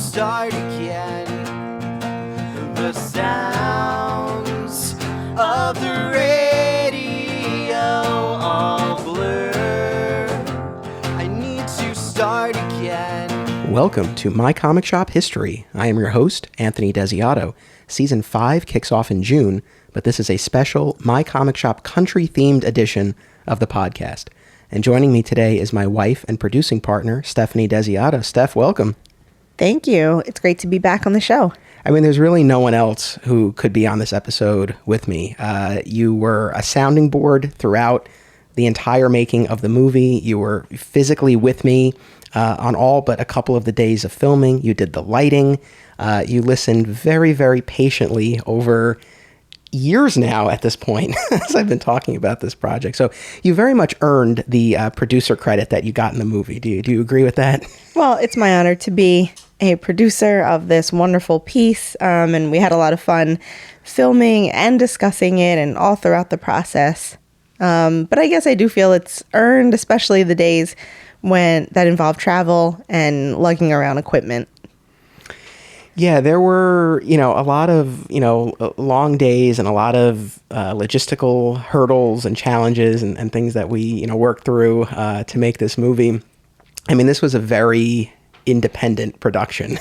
start again. The sounds of the radio all blur. I need to start again. Welcome to My Comic Shop History. I am your host, Anthony Desiato. Season 5 kicks off in June, but this is a special My Comic Shop country-themed edition of the podcast. And joining me today is my wife and producing partner, Anthony Desiato. Steph, welcome. Thank you. It's great to be back on the show. I mean, there's really no one else who could be on this episode with me. You were a sounding board throughout the entire making of the movie. You were physically with me on all but a couple of the days of filming. You did the lighting. You listened very, very patiently over years now at this point as I've been talking about this project. So you very much earned the producer credit that you got in the movie. Do you agree with that? Well, it's my honor to be a producer of this wonderful piece. And we had a lot of fun filming and discussing it and all throughout the process. But I guess I do feel it's earned, especially the days when that involve travel and lugging around equipment. Yeah, there were, a lot of, long days and a lot of logistical hurdles and challenges and things that we, worked through to make this movie. I mean, this was a very independent production,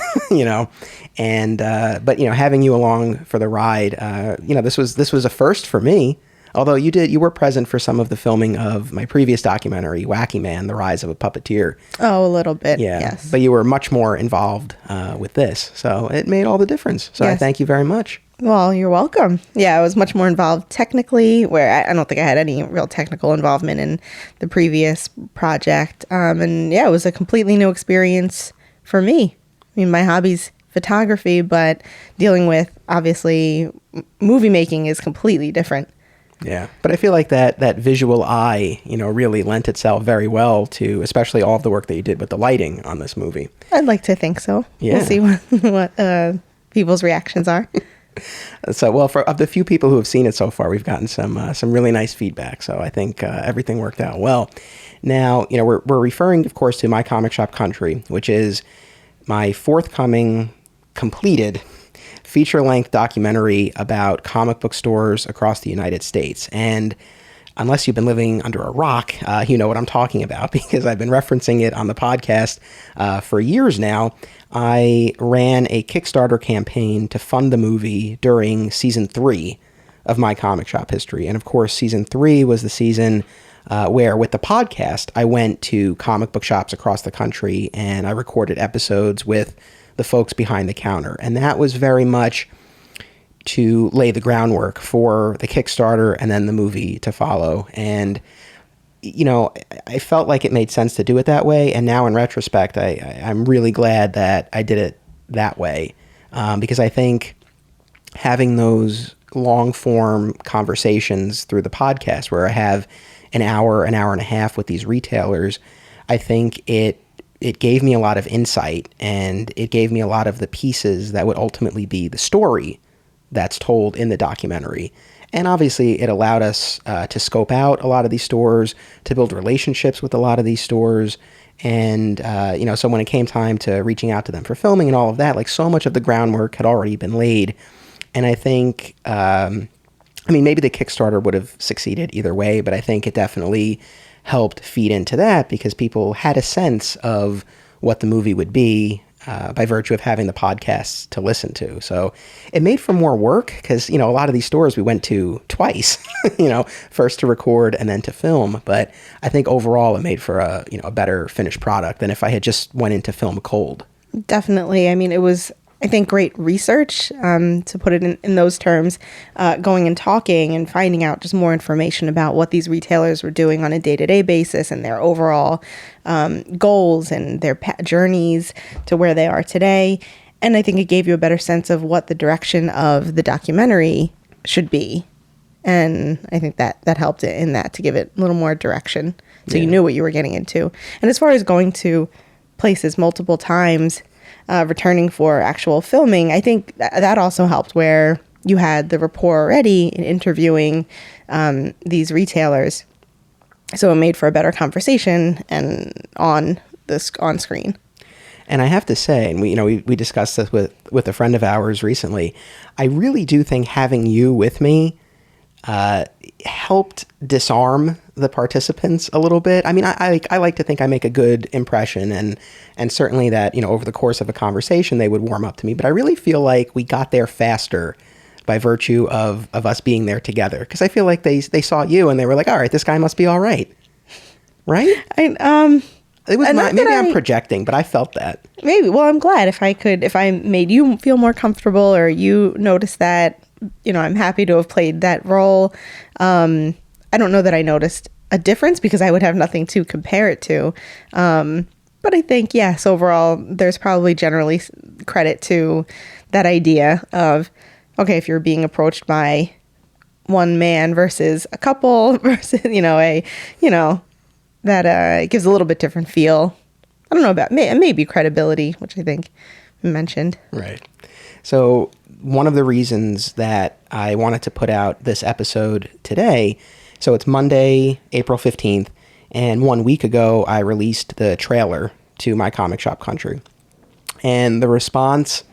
and, but, having you along for the ride, this was a first for me. Although you were present for some of the filming of my previous documentary, Wacky Man, The Rise of a Puppeteer. Oh, a little bit, yeah, yes. But you were much more involved with this, so it made all the difference. So yes. I thank you very much. Well, you're welcome. Yeah, I was much more involved technically, where I don't think I had any real technical involvement in the previous project. And yeah, it was a completely new experience for me. I mean, my hobby's photography, but dealing with, obviously, movie making is completely different. Yeah, but I feel like that visual eye, really lent itself very well to, especially all of the work that you did with the lighting on this movie. I'd like to think so. Yeah. We'll see what people's reactions are. So, well, of the few people who have seen it so far, we've gotten some really nice feedback. So I think everything worked out well. Now, we're referring, of course, to My Comic Shop Country, which is my forthcoming completed feature-length documentary about comic book stores across the United States. And unless you've been living under a rock, you know what I'm talking about, because I've been referencing it on the podcast for years now. I ran a Kickstarter campaign to fund the movie during season 3 of My Comic Shop History. And of course, season 3 was the season where, with the podcast, I went to comic book shops across the country and I recorded episodes with the folks behind the counter. And that was very much to lay the groundwork for the Kickstarter and then the movie to follow. And, I felt like it made sense to do it that way. And now in retrospect, I'm really glad that I did it that way. Because I think having those long form conversations through the podcast where I have an hour and a half with these retailers, I think it gave me a lot of insight, and it gave me a lot of the pieces that would ultimately be the story that's told in the documentary. And obviously, it allowed us to scope out a lot of these stores, to build relationships with a lot of these stores. And, so when it came time to reaching out to them for filming and all of that, like, so much of the groundwork had already been laid. And I think, maybe the Kickstarter would have succeeded either way, but I think it definitely helped feed into that because people had a sense of what the movie would be by virtue of having the podcasts to listen to. So it made for more work because, a lot of these stores we went to twice, first to record and then to film. But I think overall it made for a better finished product than if I had just went in to film cold. Definitely. I mean, it was, I think, great research, to put it in those terms, going and talking and finding out just more information about what these retailers were doing on a day-to-day basis and their overall goals and their journeys to where they are today. And I think it gave you a better sense of what the direction of the documentary should be. And I think that helped it in that, to give it a little more direction so you knew what you were getting into. And as far as going to places multiple times, returning for actual filming, I think that also helped, where you had the rapport already in interviewing these retailers. So it made for a better conversation and on screen. And I have to say, and we discussed this with a friend of ours recently, I really do think having you with me helped disarm the participants a little bit. I mean, I like to think I make a good impression, and certainly that, over the course of a conversation, they would warm up to me. But I really feel like we got there faster by virtue of us being there together. Because I feel like they saw you and they were like, all right, this guy must be all right. Right? It was maybe I'm projecting, but I felt that. Maybe. Well, I'm glad if I made you feel more comfortable or you noticed that, I'm happy to have played that role. I don't know that I noticed a difference because I would have nothing to compare it to. But I think, yes, overall, there's probably generally credit to that idea of, okay, if you're being approached by one man versus a couple versus, that it gives a little bit different feel. I don't know about maybe credibility, which I think you mentioned. Right. So one of the reasons that I wanted to put out this episode today, so it's Monday, April 15th, and 1 week ago I released the trailer to My Comic Shop Country. And the response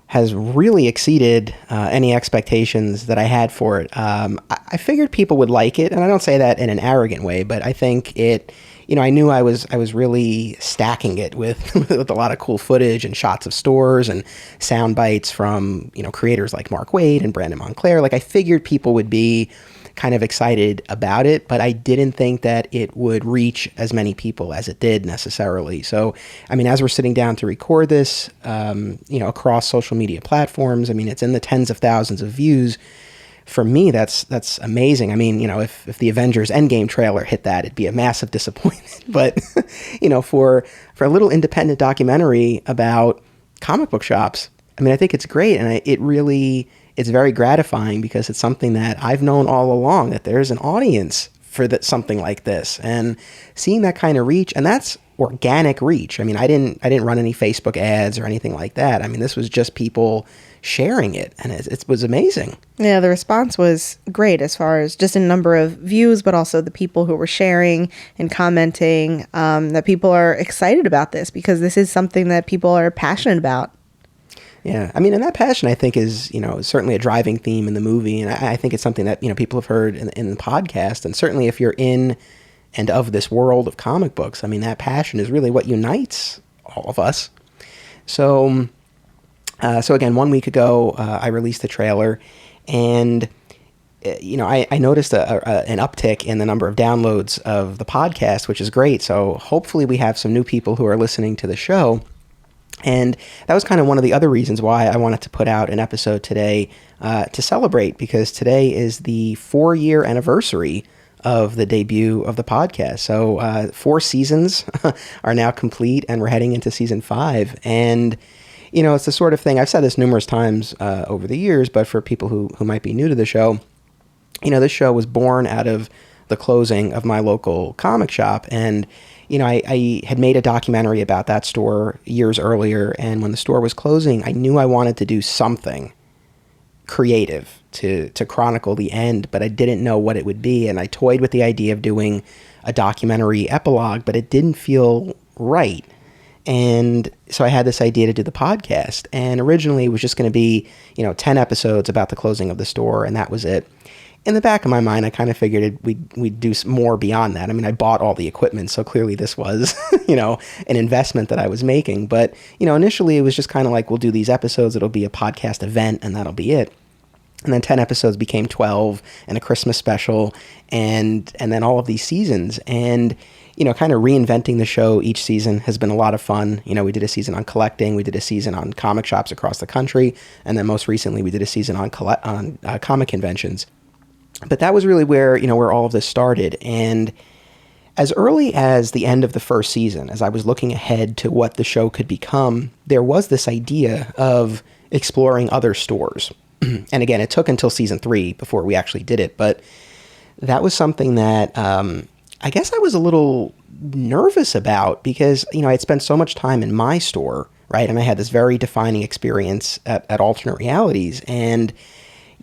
has really exceeded any expectations that I had for it. I figured people would like it, and I don't say that in an arrogant way, but I think it, I knew I was really stacking it with with a lot of cool footage and shots of stores and sound bites from, creators like Mark Waid and Brandon Montclair. Like, I figured people would be kind of excited about it, but I didn't think that it would reach as many people as it did necessarily. So, I mean, as we're sitting down to record this, across social media platforms, I mean, it's in the tens of thousands of views. For me, that's amazing. I mean, if the Avengers Endgame trailer hit that, it'd be a massive disappointment. But, for a little independent documentary about comic book shops, I mean, I think it's great. And it's very gratifying because it's something that I've known all along, that there's an audience for something like this, and seeing that kind of reach, and that's organic reach. I mean, I didn't run any Facebook ads or anything like that. I mean, this was just people sharing it, and it was amazing. Yeah, the response was great as far as just a number of views, but also the people who were sharing and commenting, that people are excited about this because this is something that people are passionate about. Yeah, I mean, and that passion, I think, is, certainly a driving theme in the movie. And I think it's something that, people have heard in the podcast. And certainly if you're in and of this world of comic books, I mean, that passion is really what unites all of us. So again, 1 week ago, I released the trailer, and, I noticed an uptick in the number of downloads of the podcast, which is great. So hopefully we have some new people who are listening to the show. And that was kind of one of the other reasons why I wanted to put out an episode today to celebrate, because today is the 4-year anniversary of the debut of the podcast. So 4 seasons are now complete, and we're heading into season 5. And, it's the sort of thing, I've said this numerous times over the years, but for people who might be new to the show, this show was born out of the closing of my local comic shop. And I had made a documentary about that store years earlier, and when the store was closing, I knew I wanted to do something creative to chronicle the end, but I didn't know what it would be, and I toyed with the idea of doing a documentary epilogue, but it didn't feel right. And so I had this idea to do the podcast, and originally it was just going to be, 10 episodes about the closing of the store, and that was it. In the back of my mind, I kind of figured we'd do more beyond that. I mean, I bought all the equipment, so clearly this was, an investment that I was making. But, initially it was just kind of like, we'll do these episodes, it'll be a podcast event, and that'll be it. And then 10 episodes became 12, and a Christmas special, and then all of these seasons. And, kind of reinventing the show each season has been a lot of fun. We did a season on collecting, we did a season on comic shops across the country, and then most recently we did a season on comic conventions. But that was really where all of this started. And as early as the end of the first season, as I was looking ahead to what the show could become, there was this idea of exploring other stores. And again, it took until season 3 before we actually did it. But that was something that I guess I was a little nervous about because, I'd spent so much time in my store, right? And I had this very defining experience at Alternate Realities. And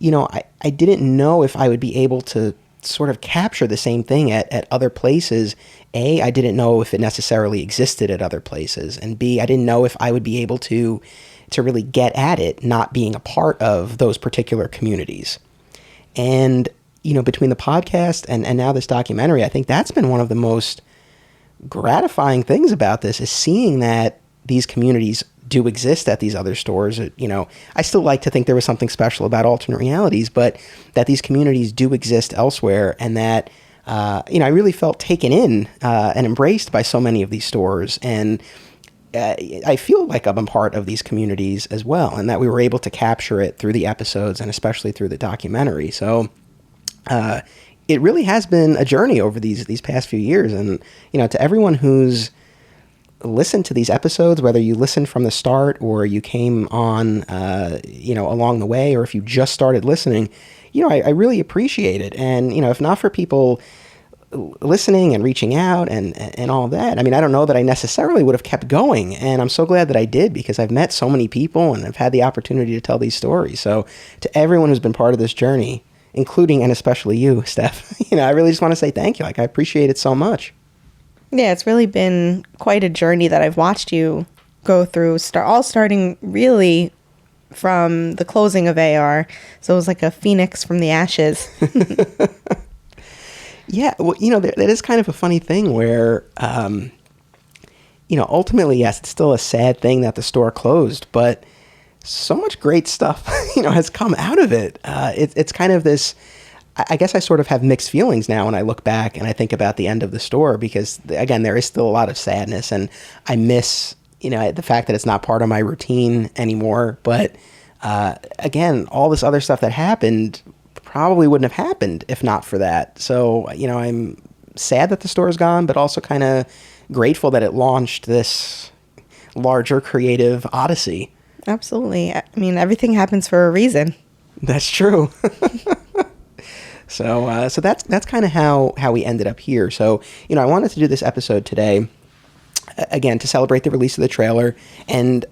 I didn't know if I would be able to sort of capture the same thing at other places. A, I didn't know if it necessarily existed at other places, and B, I didn't know if I would be able to really get at it not being a part of those particular communities. And, between the podcast and now this documentary, I think that's been one of the most gratifying things about this, is seeing that these communities do exist at these other stores. I still like to think there was something special about alternate realities, but that these communities do exist elsewhere, and that, I really felt taken in and embraced by so many of these stores. And I feel like I'm a part of these communities as well, and that we were able to capture it through the episodes and especially through the documentary. So it really has been a journey over these past few years. And, to everyone who's listened to these episodes, whether you listened from the start or you came on, along the way, or if you just started listening, I really appreciate it. And, if not for people listening and reaching out and all that, I don't know that I necessarily would have kept going. And I'm so glad that I did, because I've met so many people and I've had the opportunity to tell these stories. So to everyone who's been part of this journey, including and especially you, Steph, I really just want to say thank you. I appreciate it so much. Yeah, it's really been quite a journey that I've watched you go through, starting really from the closing of AR. So it was like a phoenix from the ashes. Yeah, well, that is kind of a funny thing where, ultimately, yes, it's still a sad thing that the store closed, but so much great stuff, has come out of it. It's kind of this, I guess I sort of have mixed feelings now when I look back and I think about the end of the store, because, again, there is still a lot of sadness, and I miss, the fact that it's not part of my routine anymore. But, again, all this other stuff that happened probably wouldn't have happened if not for that. So, I'm sad that the store is gone, but also kind of grateful that it launched this larger creative odyssey. Absolutely. Everything happens for a reason. That's true. So that's kind of how we ended up here. So, I wanted to do this episode today, again, to celebrate the release of the trailer. And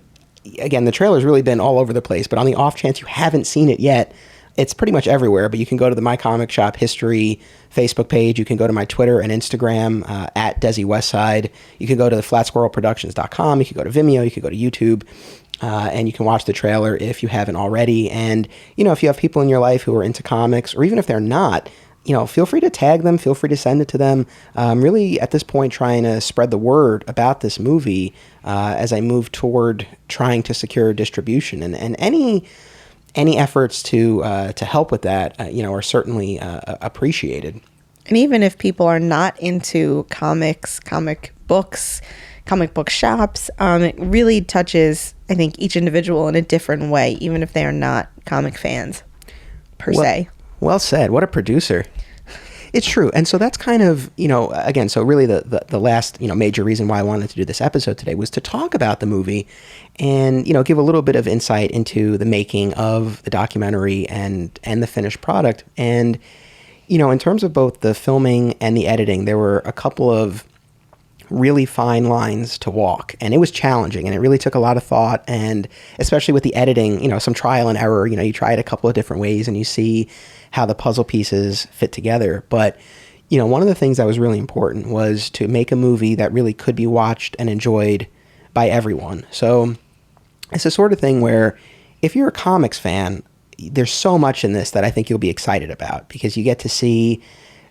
again, the trailer's really been all over the place, but on the off chance you haven't seen it yet, it's pretty much everywhere. But you can go to the My Comic Shop History Facebook page. You can go to my Twitter and Instagram at Desi Westside. You can go to the FlatSquirrelProductions.com. You can go to Vimeo. You can go to YouTube. And you can watch the trailer if you haven't already. And, if you have people in your life who are into comics, or even if they're not, feel free to tag them, feel free to send it to them. Really, at this point, trying to spread the word about this movie as I move toward trying to secure distribution. And any efforts to help with that, are certainly appreciated. And even if people are not into comics, comic books, comic book shops, it really touches, I think, each individual in a different way, even if they are not comic fans per se. Well said. What a producer. It's true. And so that's kind of, again, so really the last, major reason why I wanted to do this episode today was to talk about the movie and, give a little bit of insight into the making of the documentary and the finished product. And, in terms of both the filming and the editing, there were a couple of really fine lines to walk, and it was challenging, and it really took a lot of thought, and especially with the editing, some trial and error. You try it a couple of different ways and you see how the puzzle pieces fit together. But one of the things that was really important was to make a movie that really could be watched and enjoyed by everyone. So it's the sort of thing where if you're a comics fan, there's so much in this that I think you'll be excited about, because you get to see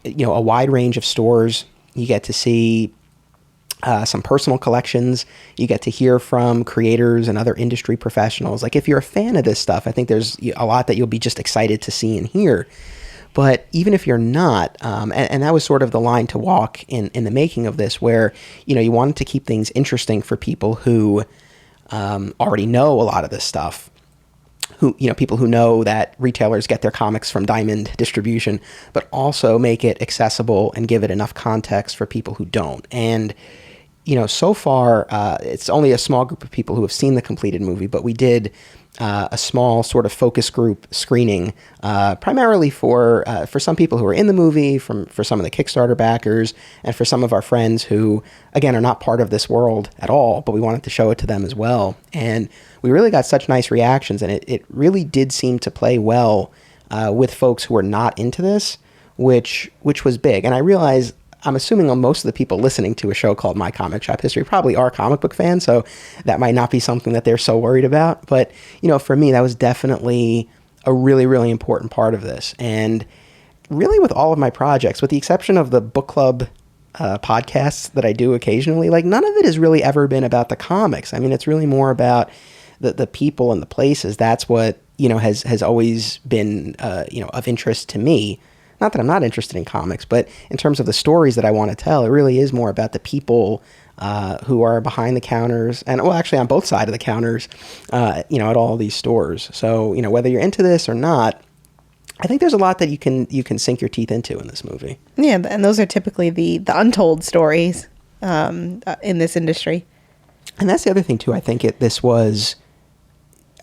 a wide range of stores. You get to see some personal collections. You get to hear from creators and other industry professionals. Like, if you're a fan of this stuff, I think there's a lot that you'll be just excited to see and hear. But even if you're not, and that was sort of the line to walk in the making of this, where, you wanted to keep things interesting for people who already know a lot of this stuff. People who know that retailers get their comics from Diamond Distribution, but also make it accessible and give it enough context for people who don't. And, so far, it's only a small group of people who have seen the completed movie, but we did a small sort of focus group screening, primarily for some people who are in the movie, for some of the Kickstarter backers, and for some of our friends who, again, are not part of this world at all, but we wanted to show it to them as well. And we really got such nice reactions, and it really did seem to play well with folks who are not into this, which was big. And I realize, I'm assuming most of the people listening to a show called My Comic Shop History probably are comic book fans, so that might not be something that they're so worried about. But, for me, that was definitely a really, really important part of this. And really with all of my projects, with the exception of the book club podcasts that I do occasionally, like none of it has really ever been about the comics. I mean, it's really more about the people and the places. That's what, has always been, of interest to me. Not that I'm not interested in comics, but in terms of the stories that I want to tell, it really is more about the people who are behind the counters, and well, actually on both sides of the counters, at all these stores. So, whether you're into this or not, I think there's a lot that you can sink your teeth into in this movie. Yeah, and those are typically the untold stories in this industry. And that's the other thing too. I think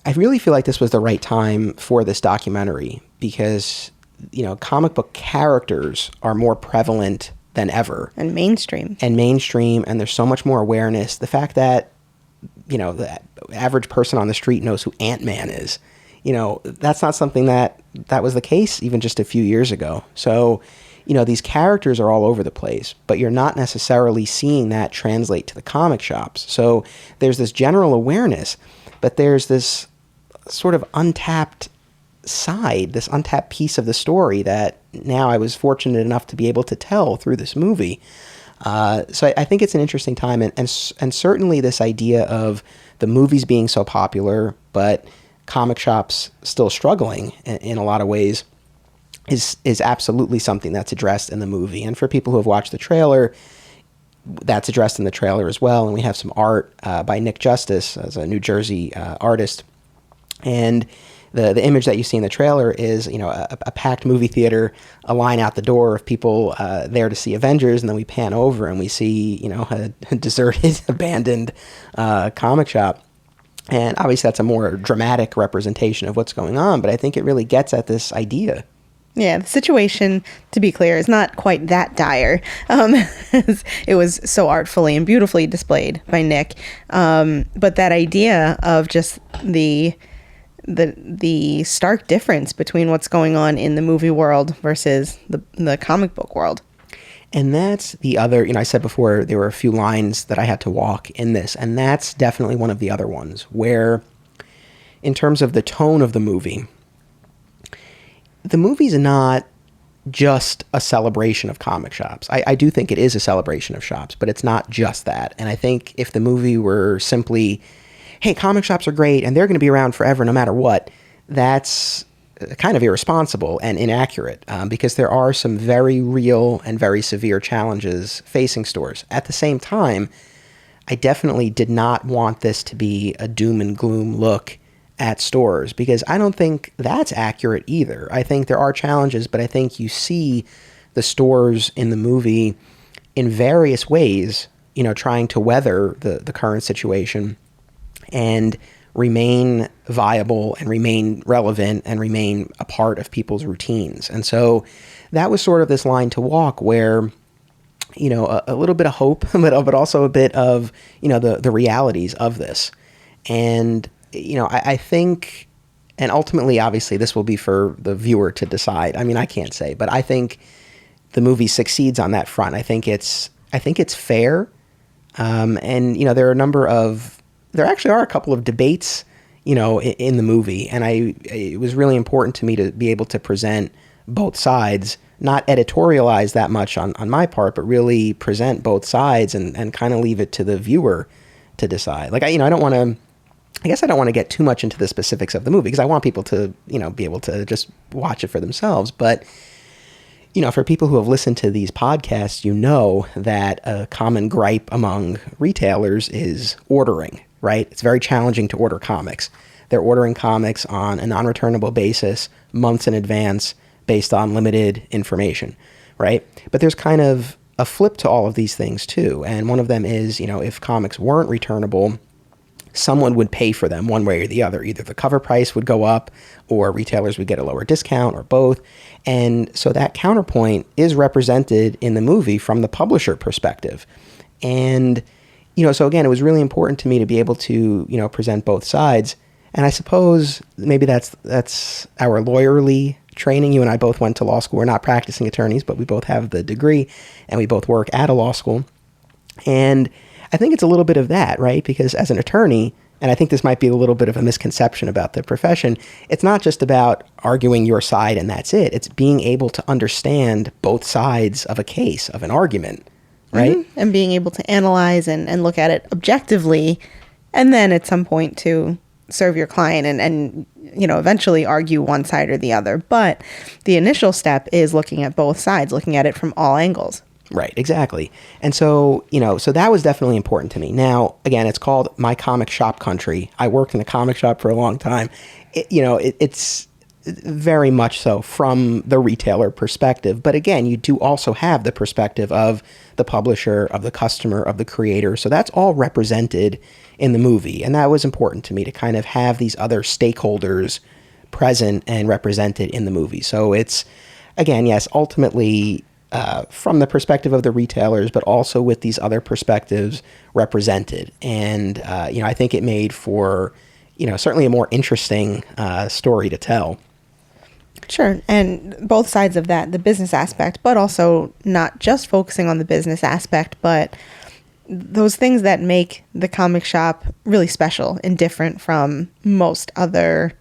I really feel like this was the right time for this documentary because, comic book characters are more prevalent than ever. And mainstream. And there's so much more awareness. The fact that, the average person on the street knows who Ant-Man is, that's not something that was the case even just a few years ago. So, these characters are all over the place, but you're not necessarily seeing that translate to the comic shops. So there's this general awareness, but there's this sort of untapped side, this untapped piece of the story that now I was fortunate enough to be able to tell through this movie. So I think it's an interesting time, and certainly this idea of the movies being so popular, but comic shops still struggling in a lot of ways is absolutely something that's addressed in the movie. And for people who have watched the trailer, that's addressed in the trailer as well. And we have some art by Nick Justice, as a New Jersey artist. And the image that you see in the trailer is, a packed movie theater, a line out the door of people there to see Avengers, and then we pan over and we see, a deserted, abandoned comic shop. And obviously that's a more dramatic representation of what's going on, but I think it really gets at this idea. Yeah, the situation, to be clear, is not quite that dire. It was so artfully and beautifully displayed by Nick. But that idea of just the stark difference between what's going on in the movie world versus the comic book world. And that's the other, I said before, there were a few lines that I had to walk in this, and that's definitely one of the other ones where, in terms of the tone of the movie's not just a celebration of comic shops. I do think it is a celebration of shops, but it's not just that. And I think if the movie were simply, hey, comic shops are great and they're going to be around forever no matter what, that's kind of irresponsible and inaccurate because there are some very real and very severe challenges facing stores. At the same time, I definitely did not want this to be a doom and gloom look at stores because I don't think that's accurate either. I think there are challenges, but I think you see the stores in the movie in various ways, trying to weather the current situation and remain viable and remain relevant and remain a part of people's routines. And so that was sort of this line to walk where, a little bit of hope, but also a bit of, the realities of this. And, I think, and ultimately, obviously, this will be for the viewer to decide. I mean, I can't say, but I think the movie succeeds on that front. I think it's fair. And, there actually are a couple of debates, in the movie. And it was really important to me to be able to present both sides, not editorialize that much on my part, but really present both sides and kind of leave it to the viewer to decide. Like, I don't want to get too much into the specifics of the movie because I want people to, be able to just watch it for themselves. But, for people who have listened to these podcasts, that a common gripe among retailers is ordering, right? It's very challenging to order comics. They're ordering comics on a non-returnable basis, months in advance, based on limited information, right? But there's kind of a flip to all of these things too. And one of them is, if comics weren't returnable, someone would pay for them one way or the other. Either the cover price would go up or retailers would get a lower discount or both. And so that counterpoint is represented in the movie from the publisher perspective. And, so again, it was really important to me to be able to, present both sides. And I suppose maybe that's our lawyerly training. You and I both went to law school. We're not practicing attorneys, but we both have the degree, and we both work at a law school. And I think it's a little bit of that, right? Because as an attorney, and I think this might be a little bit of a misconception about the profession, it's not just about arguing your side and that's it. It's being able to understand both sides of a case, of an argument, right? Mm-hmm. And being able to analyze and look at it objectively, and then at some point to serve your client and eventually argue one side or the other. But the initial step is looking at both sides, looking at it from all angles. Right, exactly. And so, so that was definitely important to me. Now, again, it's called My Comic Shop Country. I worked in a comic shop for a long time. It's very much so from the retailer perspective. But again, you do also have the perspective of the publisher, of the customer, of the creator. So that's all represented in the movie. And that was important to me, to kind of have these other stakeholders present and represented in the movie. So it's, again, yes, ultimately from the perspective of the retailers, but also with these other perspectives represented. And, I think it made for, certainly a more interesting story to tell. Sure. And both sides of that, the business aspect, but also not just focusing on the business aspect, but those things that make the comic shop really special and different from most other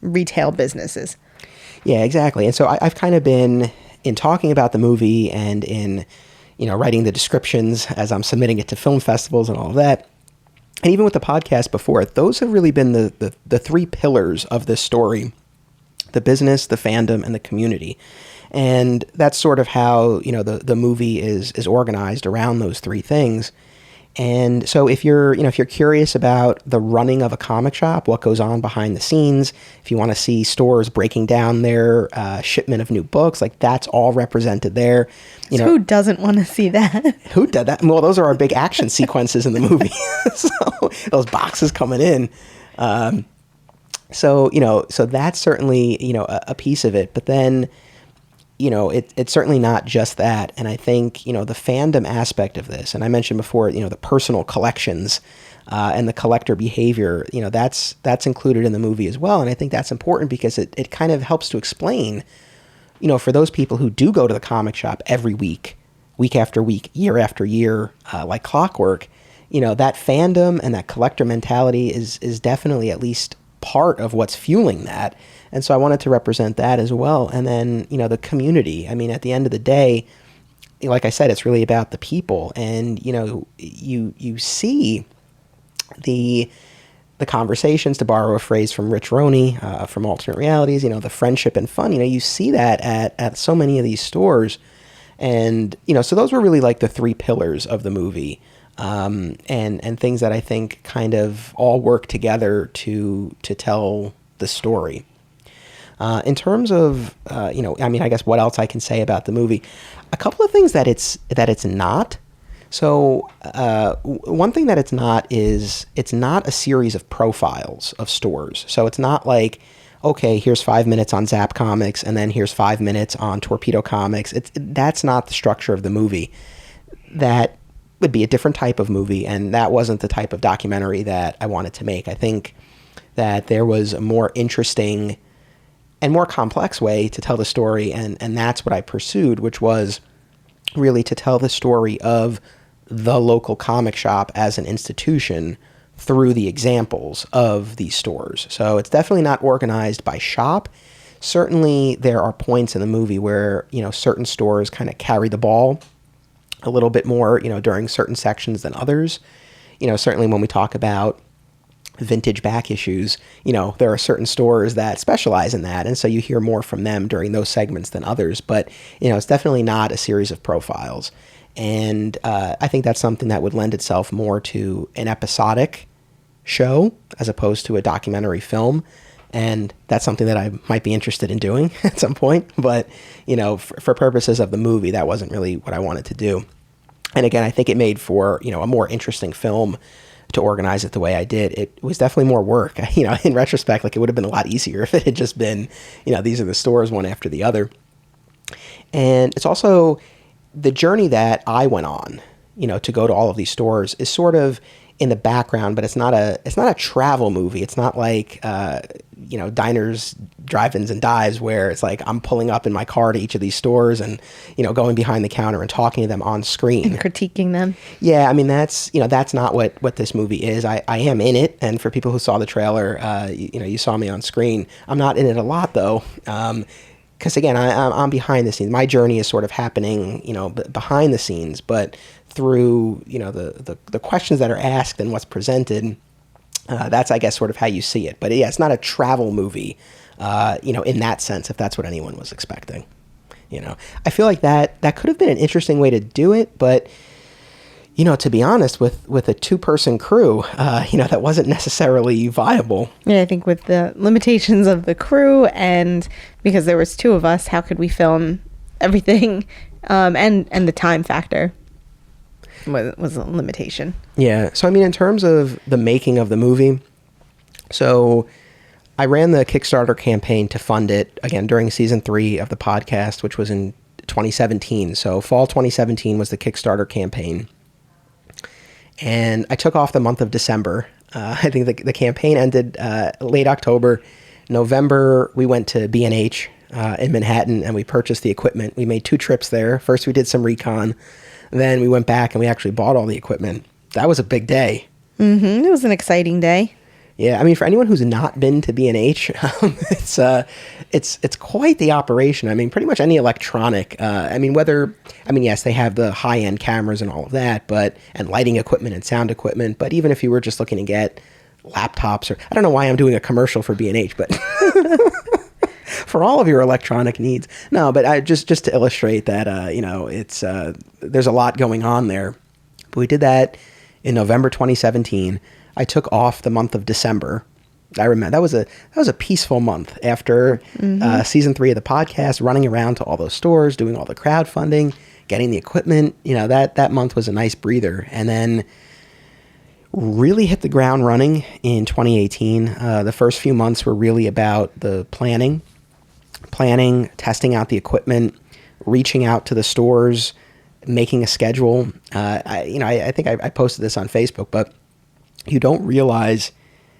retail businesses. Yeah, exactly. And so I've kind of been, in talking about the movie and in, writing the descriptions as I'm submitting it to film festivals and all of that, and even with the podcast before it, those have really been the three pillars of this story: the business, the fandom, and the community. And that's sort of how, the movie is organized around those three things. And so if you're curious about the running of a comic shop, what goes on behind the scenes, if you want to see stores breaking down their shipment of new books, like that's all represented there. Who doesn't want to see that? Who did that? Well, those are our big action sequences in the movie. So those boxes coming in. So that's certainly, a piece of it. But then, it's certainly not just that. And I think, the fandom aspect of this, and I mentioned before, the personal collections and the collector behavior, that's included in the movie as well. And I think that's important because it kind of helps to explain, for those people who do go to the comic shop every week, week after week, year after year, like clockwork, that fandom and that collector mentality is definitely at least part of what's fueling that. And so I wanted to represent that as well. And then, the community. I mean, at the end of the day, like I said, it's really about the people. And, you see the conversations, to borrow a phrase from Rich Roney from Alternate Realities, the friendship and fun. You see that at so many of these stores. And, so those were really like the three pillars of the movie. And things that I think kind of all work together to tell the story. In terms of, I guess what else I can say about the movie, a couple of things that it's not. So one thing that it's not is it's not a series of profiles of stores. So it's not like, okay, here's 5 minutes on Zap Comics and then here's 5 minutes on Torpedo Comics. That's not the structure of the movie. That would be a different type of movie, and that wasn't the type of documentary that I wanted to make. I think that there was a more interesting and more complex way to tell the story, and that's what I pursued, which was really to tell the story of the local comic shop as an institution through the examples of these stores. So it's definitely not organized by shop. Certainly there are points in the movie where, certain stores kind of carry the ball a little bit more, during certain sections than others. Certainly when we talk about vintage back issues, there are certain stores that specialize in that. And so you hear more from them during those segments than others. But, it's definitely not a series of profiles. And I think that's something that would lend itself more to an episodic show as opposed to a documentary film. And that's something that I might be interested in doing at some point. But, for purposes of the movie, that wasn't really what I wanted to do. And again, I think it made for, a more interesting film to organize it the way I did. It was definitely more work. In retrospect, like it would have been a lot easier if it had just been, these are the stores one after the other. And it's also the journey that I went on, to go to all of these stores is sort of in the background, but it's not a travel movie. It's not like, Diners, drive-ins and dives where it's like I'm pulling up in my car to each of these stores and, going behind the counter and talking to them on screen. And critiquing them. Yeah, I mean, that's not what this movie is. I am in it, and for people who saw the trailer, you saw me on screen. I'm not in it a lot, though, because, again, I'm behind the scenes. My journey is sort of happening, behind the scenes, but through, the questions that are asked and what's presented, that's, I guess, sort of how you see it. But, yeah, it's not a travel movie, in that sense, if that's what anyone was expecting. I feel like that could have been an interesting way to do it, but, to be honest, with a 2-person crew, that wasn't necessarily viable. Yeah, I think with the limitations of the crew and because there was 2 of us, how could we film everything? And the time factor was a limitation. Yeah. So, I mean, in terms of the making of the movie, so I ran the Kickstarter campaign to fund it, again, during season 3 of the podcast, which was in 2017. So fall 2017 was the Kickstarter campaign. And I took off the month of December. I think the campaign ended late October. November, we went to B&H in Manhattan, and we purchased the equipment. We made 2 trips there. First, we did some recon. Then we went back, and we actually bought all the equipment. That was a big day. Mm-hmm. It was an exciting day. Yeah, I mean, for anyone who's not been to B&H, it's quite the operation. I mean, pretty much any electronic. Yes, they have the high-end cameras and all of that, and lighting equipment and sound equipment. But even if you were just looking to get laptops, or I don't know why I'm doing a commercial for B&H, but for all of your electronic needs. No, but I just to illustrate that, there's a lot going on there. But we did that in November 2017. I took off the month of December. I remember that was a peaceful month after season 3 of the podcast, running around to all those stores, doing all the crowdfunding, getting the equipment. That month was a nice breather. And then really hit the ground running in 2018. The first few months were really about the planning, testing out the equipment, reaching out to the stores, making a schedule. I think I posted this on Facebook, but you don't realize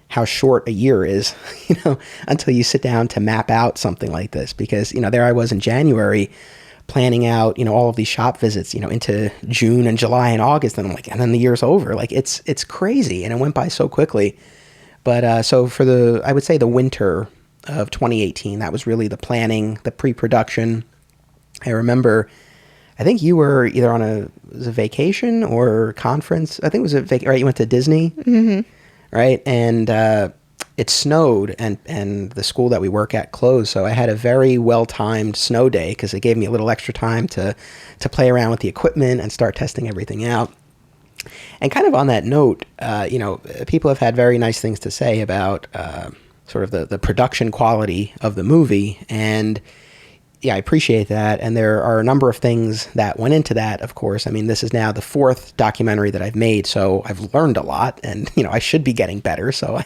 how short a year is, until you sit down to map out something like this. Because, there I was in January planning out, all of these shop visits, into June and July and August. And I'm like, and then the year's over. Like, it's crazy. And it went by so quickly. But so for I would say the winter of 2018, that was really the planning, the pre-production. I remember, I think you were either on a vacation or conference. I think it was right? You went to Disney, right? And it snowed, and the school that we work at closed. So I had a very well-timed snow day because it gave me a little extra time to play around with the equipment and start testing everything out. And kind of on that note, people have had very nice things to say about sort of the production quality of the movie. And yeah, I appreciate that. And there are a number of things that went into that, of course. I mean, this is now the 4th documentary that I've made, so I've learned a lot, and, I should be getting better. So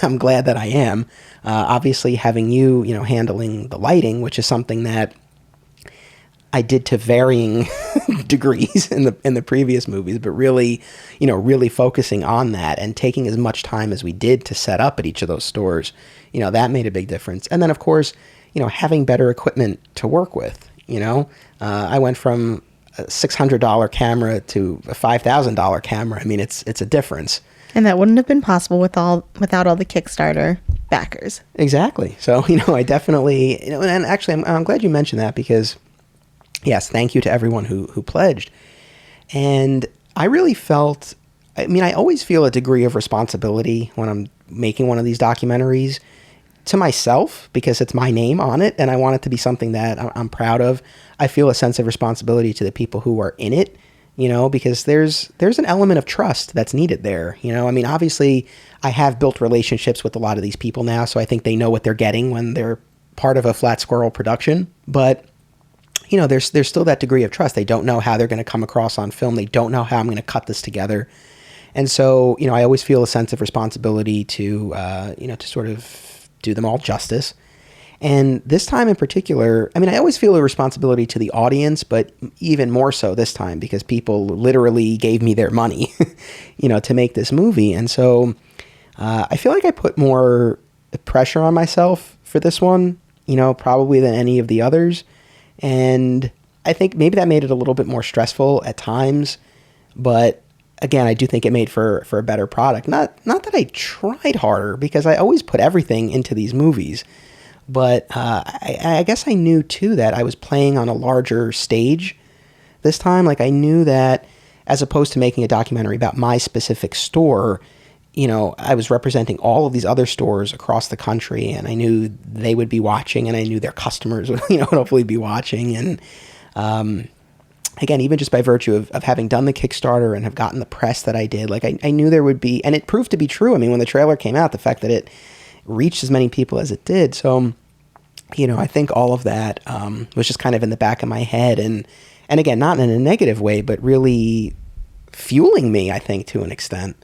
I'm glad that I am. Obviously, having you, handling the lighting, which is something that I did to varying degrees in the previous movies, but really focusing on that and taking as much time as we did to set up at each of those stores, that made a big difference. And then, of course, having better equipment to work with. I went from a $600 camera to a $5,000 camera. I mean, it's a difference. And that wouldn't have been possible without all the Kickstarter backers. Exactly. So, I definitely, and actually, I'm glad you mentioned that because, yes, thank you to everyone who pledged. And I really felt, I always feel a degree of responsibility when I'm making one of these documentaries to myself because it's my name on it and I want it to be something that I'm proud of. I feel a sense of responsibility to the people who are in it, because there's an element of trust that's needed there. Obviously I have built relationships with a lot of these people now, so I think they know what they're getting when they're part of a Flat Squirrel production. But, there's still that degree of trust. They don't know how they're going to come across on film. They don't know how I'm going to cut this together. And so, I always feel a sense of responsibility to to sort of do them all justice. And this time in particular, I always feel a responsibility to the audience, but even more so this time because people literally gave me their money, to make this movie. And so I feel like I put more pressure on myself for this one, probably than any of the others. And I think maybe that made it a little bit more stressful at times, but again, I do think it made for a better product. Not that I tried harder, because I always put everything into these movies, but I guess I knew too that I was playing on a larger stage this time. Like, I knew that as opposed to making a documentary about my specific store, I was representing all of these other stores across the country, and I knew they would be watching, and I knew their customers would, would hopefully be watching. And again, even just by virtue of having done the Kickstarter and have gotten the press that I did, like I knew there would be, and it proved to be true. I mean, when the trailer came out, the fact that it reached as many people as it did. So, I think all of that was just kind of in the back of my head, and again, not in a negative way, but really fueling me, I think, to an extent.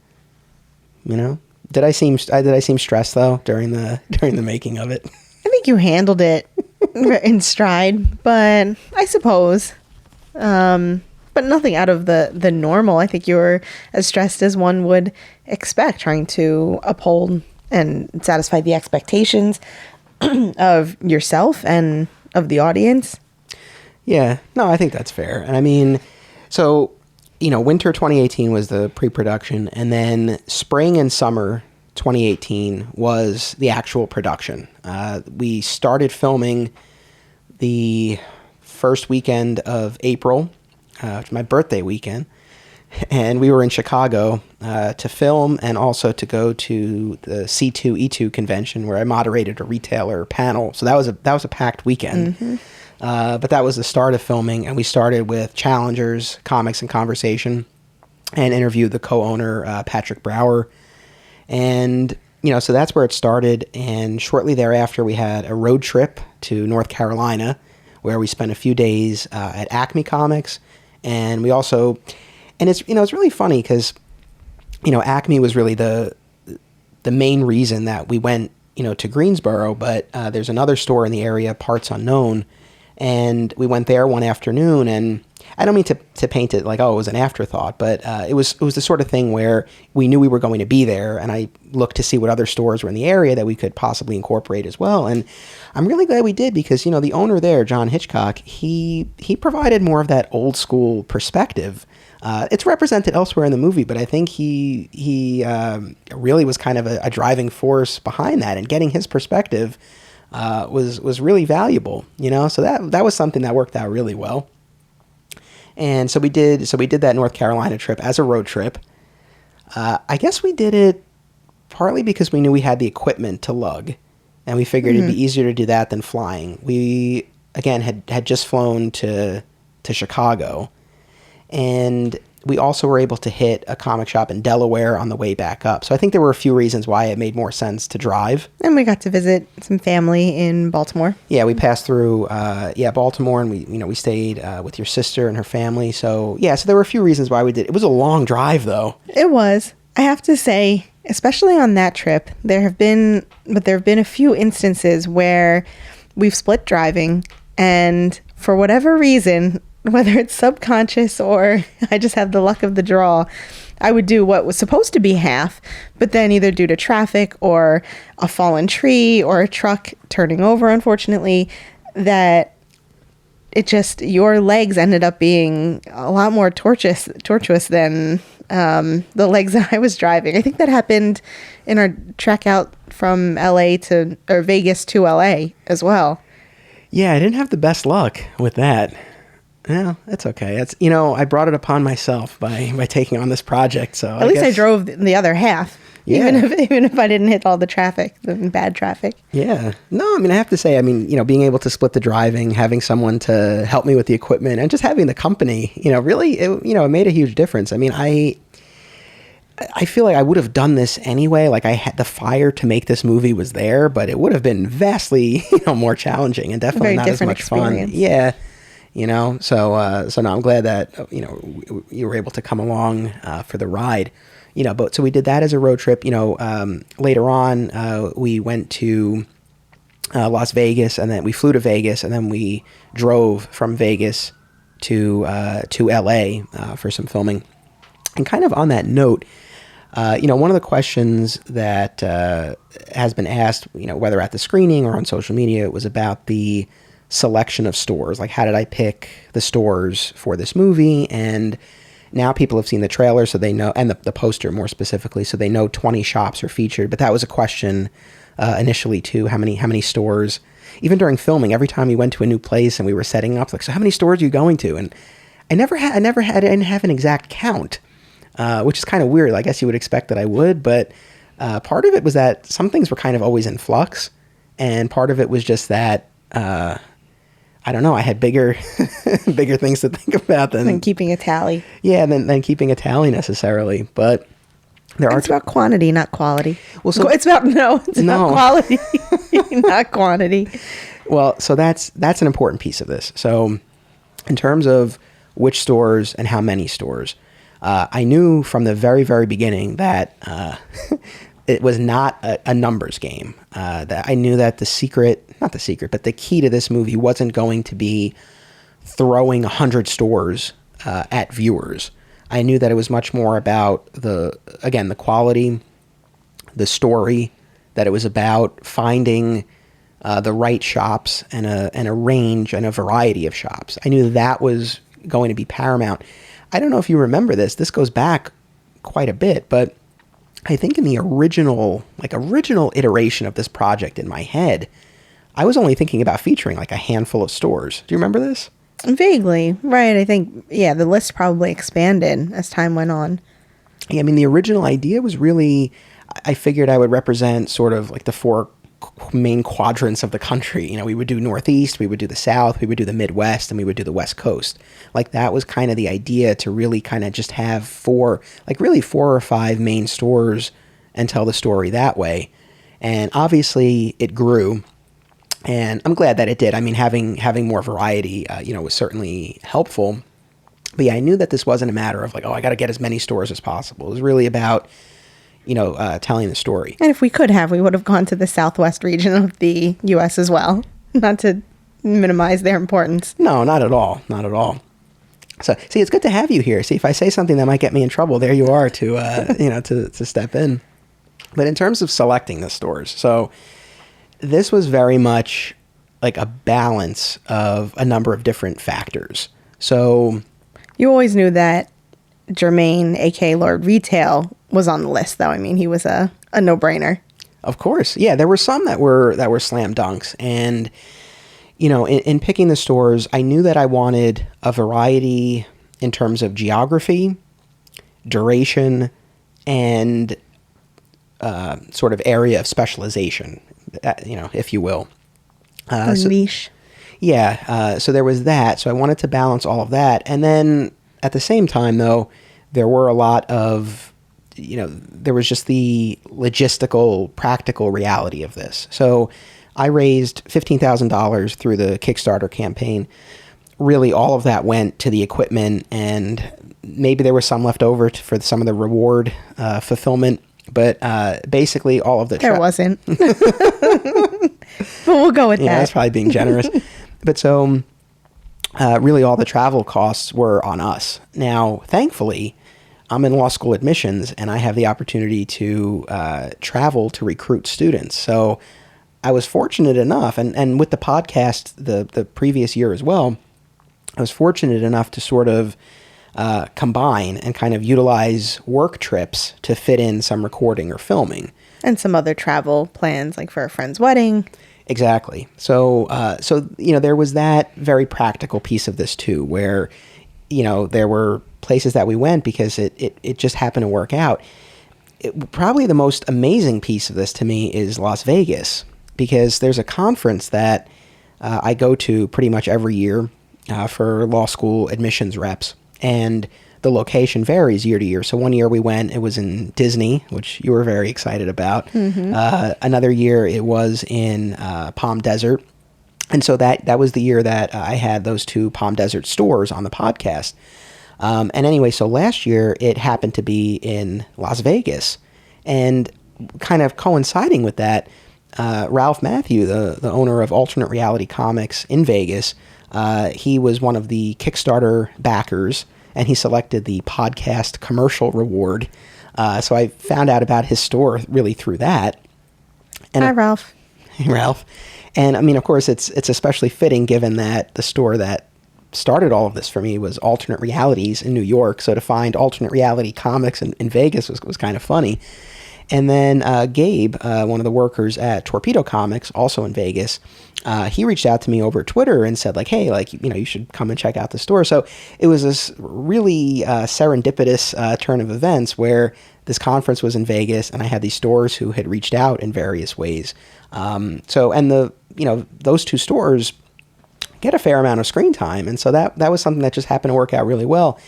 Did I seem stressed though during the making of it? I think you handled it in stride, but I suppose, but nothing out of the normal. I think you were as stressed as one would expect, trying to uphold and satisfy the expectations of yourself and of the audience. Yeah, no, I think that's fair. And I mean, so, winter 2018 was the pre-production, and then spring and summer 2018 was the actual production. We started filming the first weekend of April, my birthday weekend, and we were in Chicago to film and also to go to the C2E2 convention where I moderated a retailer panel. So that was a packed weekend. Mm-hmm. But that was the start of filming, and we started with Challengers, Comics and Conversation, and interviewed the co-owner, Patrick Brower. And, so that's where it started. And shortly thereafter, we had a road trip to North Carolina, where we spent a few days at Acme Comics. And we also, and it's really funny because, Acme was really the main reason that we went, to Greensboro, but there's another store in the area, Parts Unknown. And we went there one afternoon, and I don't mean to paint it like, oh, it was an afterthought, but it was the sort of thing where we knew we were going to be there, and I looked to see what other stores were in the area that we could possibly incorporate as well. And I'm really glad we did, because, the owner there, John Hitchcock, he provided more of that old school perspective. It's represented elsewhere in the movie, but I think he really was kind of a driving force behind that, and getting his perspective was really valuable, so that was something that worked out really well. And so we did that North Carolina trip as a road trip. I guess we did it partly because we knew we had the equipment to lug, and we figured it'd be easier to do that than flying. We, again, had just flown to Chicago, and we also were able to hit a comic shop in Delaware on the way back up. So I think there were a few reasons why it made more sense to drive. And we got to visit some family in Baltimore. Yeah, we passed through Baltimore, and we stayed with your sister and her family. So there were a few reasons why we did. It was a long drive though. It was. I have to say, especially on that trip, there have been a few instances where we've split driving, and for whatever reason, whether it's subconscious or I just have the luck of the draw, I would do what was supposed to be half, but then either due to traffic or a fallen tree or a truck turning over, unfortunately, that it just, your legs ended up being a lot more tortuous than the legs that I was driving. I think that happened in our trek out from Vegas to LA as well. Yeah, I didn't have the best luck with that. Yeah, that's okay. That's I brought it upon myself by taking on this project. So at least I drove the other half. Yeah. Even if I didn't hit all the traffic, the bad traffic. Yeah. No, I mean, I have to say, being able to split the driving, having someone to help me with the equipment, and just having the company, really, it made a huge difference. I mean, I feel like I would have done this anyway. Like, I had the fire to make this movie was there, but it would have been vastly, more challenging and definitely not as much experience. Fun. Yeah. So no, I'm glad that, you were able to come along for the ride, but so we did that as a road trip. Later on, we went to Las Vegas, and then we flew to Vegas, and then we drove from Vegas to LA for some filming. And kind of on that note, One of the questions that has been asked, whether at the screening or on social media, was about the selection of stores. Like, how did I pick the stores for this movie? And now people have seen the trailer, so they know, and the poster more specifically, so they know 20 shops are featured. But that was a question initially too. How many stores? Even during filming, every time we went to a new place and we were setting up, like, so how many stores are you going to? And I didn't have an exact count, which is kind of weird. I guess you would expect that I would, but part of it was that some things were kind of always in flux, and part of it was just that I don't know. I had bigger things to think about than keeping a tally. Yeah, than keeping a tally necessarily. But it's about quantity, not quality. Well, so it's about quality, not quantity. Well, so that's an important piece of this. So in terms of which stores and how many stores, I knew from the very, very beginning that it was not a numbers game. That I knew that the key to this movie wasn't going to be throwing 100 stores at viewers. I knew that it was much more about the quality, the story, that it was about finding the right shops and a range and a variety of shops. I knew that was going to be paramount. I don't know if you remember this. This goes back quite a bit, but I think in the original iteration of this project in my head, I was only thinking about featuring like a handful of stores. Do you remember this? Vaguely, right. I think, the list probably expanded as time went on. Yeah, I mean, the original idea was really, I figured I would represent sort of like the four main quadrants of the country. We would do Northeast, we would do the South, we would do the Midwest, and we would do the West Coast. Like, that was kind of the idea, to really kind of just have four or five main stores and tell the story that way. And obviously it grew, and I'm glad that it did. I mean, having more variety, was certainly helpful. But yeah, I knew that this wasn't a matter of like, I got to get as many stores as possible. It was really about telling the story. And if we could have, we would have gone to the Southwest region of the U.S. as well. Not to minimize their importance. No, not at all. Not at all. So, see, it's good to have you here. See, if I say something that might get me in trouble, there you are to, to step in. But in terms of selecting the stores, so this was very much like a balance of a number of different factors. So you always knew that Jermaine, a.k.a. Lord Retail, was on the list, though. I mean, he was a no-brainer. Of course. Yeah, there were some that were slam dunks. And, in picking the stores, I knew that I wanted a variety in terms of geography, duration, and sort of area of specialization, if you will. Niche. Yeah. So there was that. So I wanted to balance all of that. And then at the same time, though, there were a lot of, there was just the logistical, practical reality of this. So I raised $15,000 through the Kickstarter campaign. Really, all of that went to the equipment, and maybe there was some left over for some of the reward fulfillment. But basically, all of the... There wasn't. But we'll go with that. Yeah, that's probably being generous. But so, really, all the travel costs were on us. Now, thankfully, I'm in law school admissions, and I have the opportunity to travel to recruit students. So I was fortunate enough, and with the podcast the previous year as well, I was fortunate enough to sort of combine and kind of utilize work trips to fit in some recording or filming. And some other travel plans, like for a friend's wedding. Exactly. So there was that very practical piece of this too, where, there were places that we went because it just happened to work out. Probably the most amazing piece of this to me is Las Vegas, because there's a conference that I go to pretty much every year for law school admissions reps, and the location varies year to year. So one year we went, it was in Disney, which you were very excited about. Mm-hmm. Another year it was in Palm Desert. And so that was the year that I had those two Palm Desert stores on the podcast. And anyway, so last year it happened to be in Las Vegas. And kind of coinciding with that, Ralph Matthew, the owner of Alternate Reality Comics in Vegas, he was one of the Kickstarter backers, and he selected the podcast commercial reward So I found out about his store really through that. And Hi, Ralph. Hey, Ralph. And I mean, of course, it's especially fitting given that the store that started all of this for me was Alternate Realities in New York. So to find alternate reality comics in Vegas was kind of funny. And then Gabe, one of the workers at Torpedo Comics, also in Vegas, he reached out to me over Twitter and said, like, hey, like, you know, you should come and check out the store. So it was this really serendipitous turn of events where this conference was in Vegas and I had these stores who had reached out in various ways. And those two stores get a fair amount of screen time. And so that was something that just happened to work out really well.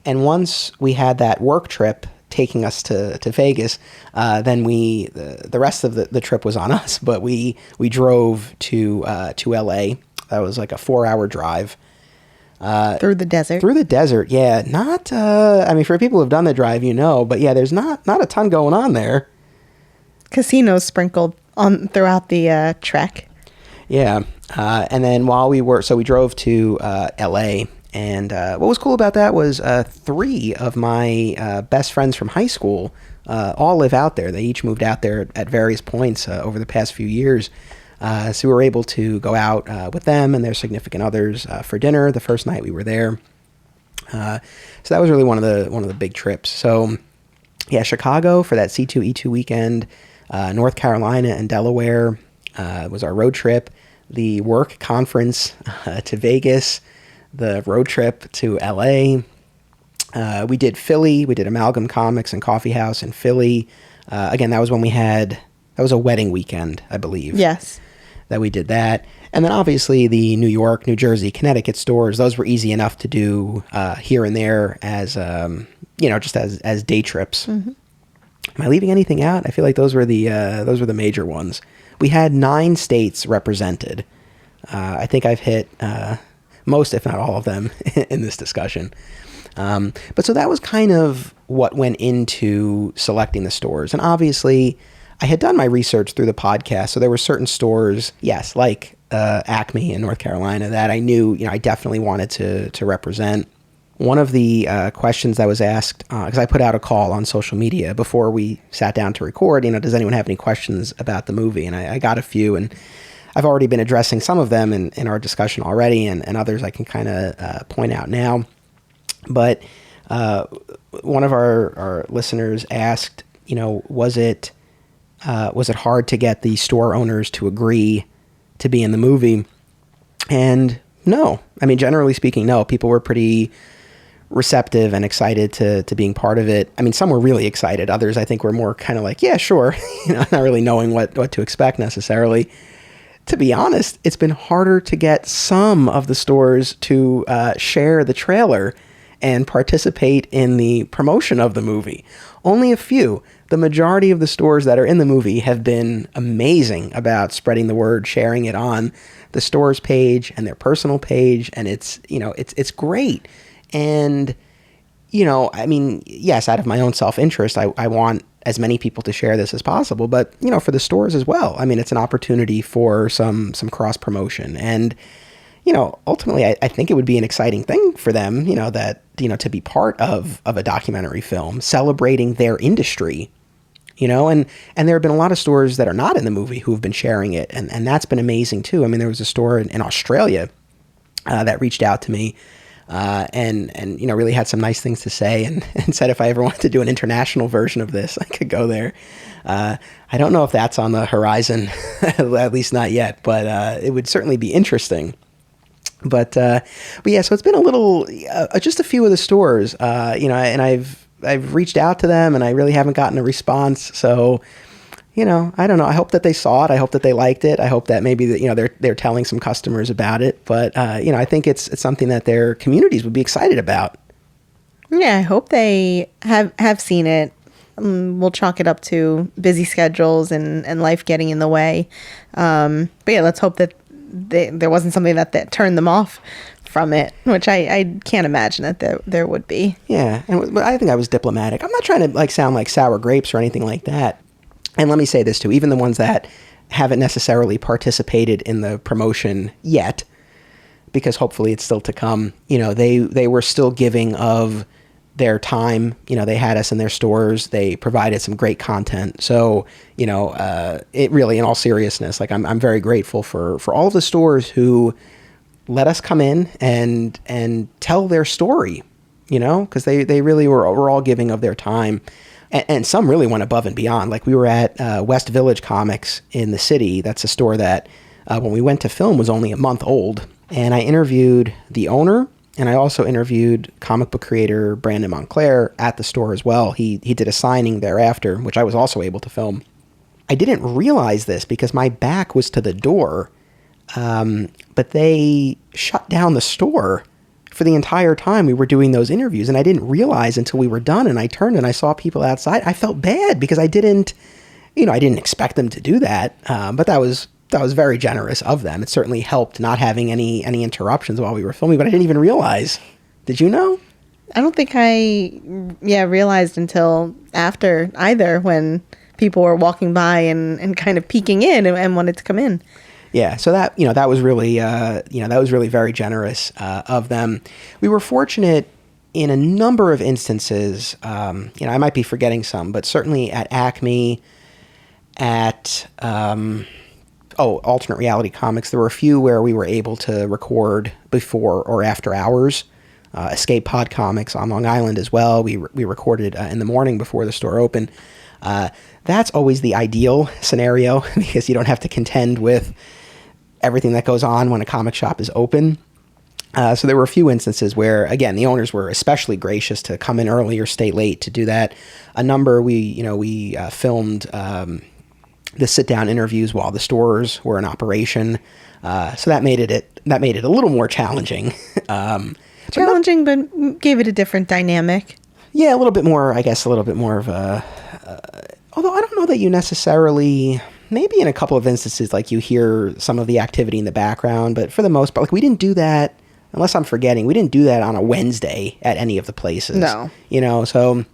And once we had that work trip taking us to Vegas, then the rest of the trip was on us, but we drove to LA. That was like a 4-hour drive. Through the desert. Through the desert, yeah. Not, I mean, for people who've done the drive, you know, but yeah, there's not a ton going on there. Casinos sprinkled on throughout the trek. Yeah. And then we drove to LA. And what was cool about that was 3 of my best friends from high school all live out there. They each moved out there at various points over the past few years. So we were able to go out with them and their significant others for dinner the first night we were there. So that was really one of the big trips. So yeah, Chicago for that C2E2 weekend, North Carolina and Delaware was our road trip. The work conference to Vegas, the road trip to LA. We did Philly. We did Amalgam Comics and Coffee House in Philly. Again, that was when that was a wedding weekend, I believe. Yes. That we did that. And then obviously the New York, New Jersey, Connecticut stores, those were easy enough to do here and there as, just as day trips. Mm-hmm. Am I leaving anything out? I feel like those were the major ones. We had 9 states represented. I think I've hit most, if not all of them, in this discussion. But so that was kind of what went into selecting the stores. And obviously, I had done my research through the podcast, so there were certain stores, yes, like Acme in North Carolina, that I knew, I definitely wanted to represent. One of the questions that was asked, because I put out a call on social media before we sat down to record, does anyone have any questions about the movie? And I got a few, and I've already been addressing some of them in our discussion already, and others I can kind of point out now. But one of our listeners asked, was it hard to get the store owners to agree to be in the movie? And no. I mean, generally speaking, no. People were pretty receptive and excited to being part of it. I mean, some were really excited. Others, I think, were more kind of like, yeah, sure, not really knowing what to expect necessarily. To be honest, it's been harder to get some of the stores to share the trailer and participate in the promotion of the movie. Only a few. The majority of the stores that are in the movie have been amazing about spreading the word, sharing it on the store's page and their personal page, and it's great. And, I mean, yes, out of my own self-interest, I want as many people to share this as possible, but, for the stores as well. I mean, it's an opportunity for some cross-promotion. And, ultimately, I think it would be an exciting thing for them, to be part of a documentary film celebrating their industry, and there have been a lot of stores that are not in the movie who have been sharing it. And that's been amazing too. I mean, there was a store in Australia that reached out to me and really had some nice things to say and said if I ever wanted to do an international version of this, I could go there. I don't know if that's on the horizon, at least not yet, but it would certainly be interesting. But yeah, so it's been a little, just a few of the stores, and I've reached out to them and I really haven't gotten a response. So, I don't know. I hope that they saw it. I hope that they liked it. I hope that maybe they're telling some customers about it. But I think it's something that their communities would be excited about. Yeah, I hope they have seen it. We'll chalk it up to busy schedules and life getting in the way. But yeah, let's hope that there wasn't something that turned them off from it, which I can't imagine that there would be. Yeah, but I think I was diplomatic. I'm not trying to sound like sour grapes or anything like that. And let me say this too, even the ones that haven't necessarily participated in the promotion yet, because hopefully it's still to come, they were still giving of their time. They had us in their stores. They provided some great content. So, it really, in all seriousness, like I'm very grateful for all of the stores who let us come in and tell their story, because they really were all giving of their time. And some really went above and beyond. Like we were at West Village Comics in the city. That's a store that when we went to film was only a month old. And I interviewed the owner, and I also interviewed comic book creator Brandon Montclair at the store as well. He did a signing thereafter, which I was also able to film. I didn't realize this because my back was to the door, but they shut down the store for the entire time we were doing those interviews. And I didn't realize until we were done, and I turned and I saw people outside. I felt bad because I didn't expect them to do that. But that was very generous of them. It certainly helped not having any interruptions while we were filming, but I didn't even realize. Did you know? I don't think I realized until after either, when people were walking by and kind of peeking in and wanted to come in. Yeah, so that was really very generous of them. We were fortunate in a number of instances. I might be forgetting some, but certainly at Acme, at Alternate Reality Comics, there were a few where we were able to record before or after hours. Escape Pod Comics on Long Island as well. We recorded in the morning before the store opened. That's always the ideal scenario because you don't have to contend with everything that goes on when a comic shop is open. So there were a few instances where, again, the owners were especially gracious to come in early or stay late to do that. A number we filmed the sit-down interviews while the stores were in operation. So that made it a little more challenging. Challenging, but gave it a different dynamic. Yeah, a little bit more of a. Although I don't know that you necessarily. Maybe in a couple of instances, like you hear some of the activity in the background, but for the most part, like we didn't do that, unless I'm forgetting, we didn't do that on a Wednesday at any of the places. No. So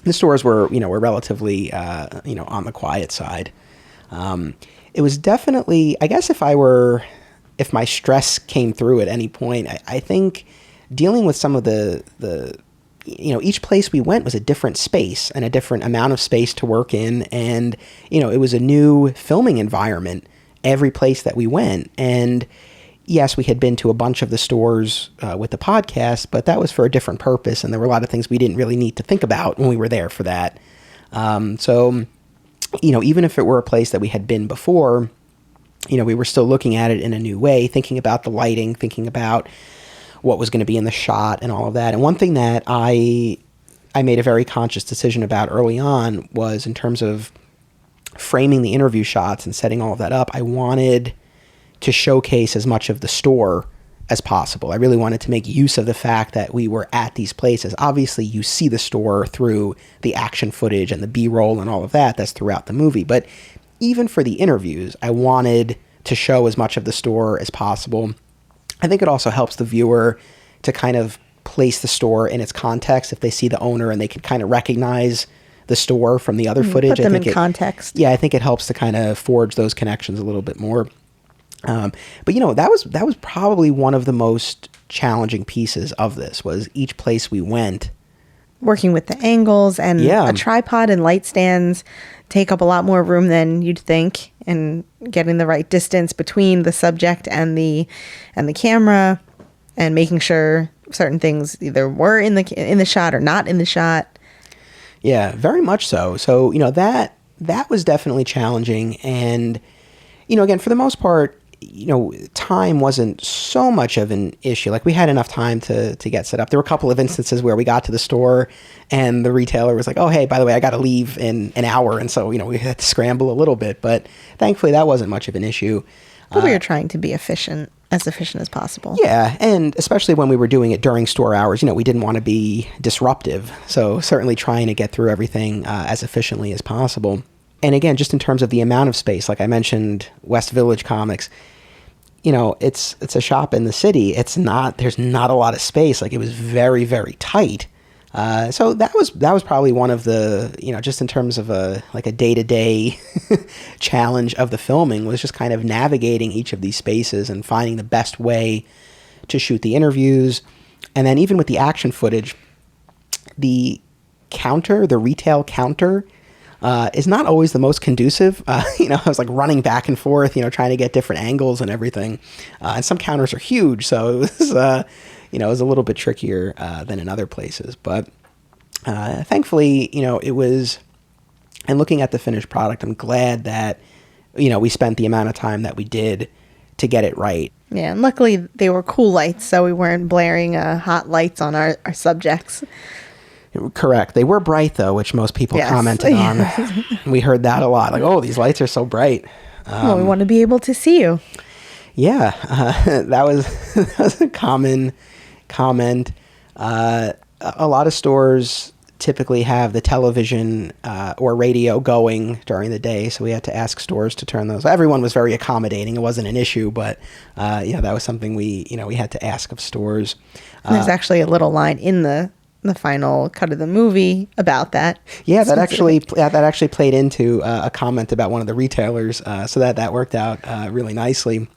the stores were relatively, on the quiet side. It was definitely, I guess if my stress came through at any point, I think dealing with some of the each place we went was a different space and a different amount of space to work in. And, it was a new filming environment every place that we went. And yes, we had been to a bunch of the stores with the podcast, but that was for a different purpose. And there were a lot of things we didn't really need to think about when we were there for that. So, even if it were a place that we had been before, we were still looking at it in a new way, thinking about the lighting, thinking about what was going to be in the shot and all of that. And one thing that I made a very conscious decision about early on was in terms of framing the interview shots and setting all of that up, I wanted to showcase as much of the store as possible. I really wanted to make use of the fact that we were at these places. Obviously, you see the store through the action footage and the B-roll and all of that. That's throughout the movie. But even for the interviews, I wanted to show as much of the store as possible. I think it also helps the viewer to kind of place the store in its context if they see the owner and they can kind of recognize the store from the other footage. Put them in context. Yeah, I think it helps to kind of forge those connections a little bit more. But that was probably one of the most challenging pieces of this, was each place we went. Working with the angles and a tripod and light stands take up a lot more room than you'd think, and getting the right distance between the subject and the camera, and making sure certain things either were in the shot or not in the shot. Yeah, very much so. So, that was definitely challenging. And, again, for the most part, time wasn't so much of an issue. Like, we had enough time to get set up. There were a couple of instances where we got to the store and the retailer was like, oh, hey, by the way, I got to leave in an hour. And so, we had to scramble a little bit. But thankfully, that wasn't much of an issue. But we were trying to be as efficient as possible. Yeah, and especially when we were doing it during store hours, we didn't want to be disruptive. So certainly trying to get through everything as efficiently as possible. And again, just in terms of the amount of space, like I mentioned, West Village Comics, it's a shop in the city. There's not a lot of space. Like, it was very, very tight. So that was probably one of the, just in terms of a day-to-day challenge of the filming, was just kind of navigating each of these spaces and finding the best way to shoot the interviews. And then even with the action footage, the retail counter, is not always the most conducive. I was like running back and forth, trying to get different angles and everything. And some counters are huge, so it was, it was a little bit trickier than in other places. But thankfully, it was. And looking at the finished product, I'm glad that we spent the amount of time that we did to get it right. Yeah, and luckily they were cool lights, so we weren't blaring hot lights on our subjects. Correct. They were bright, though, which most people commented on. We heard that a lot. Like, oh, these lights are so bright. Well, we want to be able to see you. Yeah, that was a common comment. A lot of stores typically have the television or radio going during the day, so we had to ask stores to turn those. Everyone was very accommodating. It wasn't an issue, but that was something we had to ask of stores. There's actually a little line in the final cut of the movie about that. Yeah, that actually played into a comment about one of the retailers, so that worked out really nicely.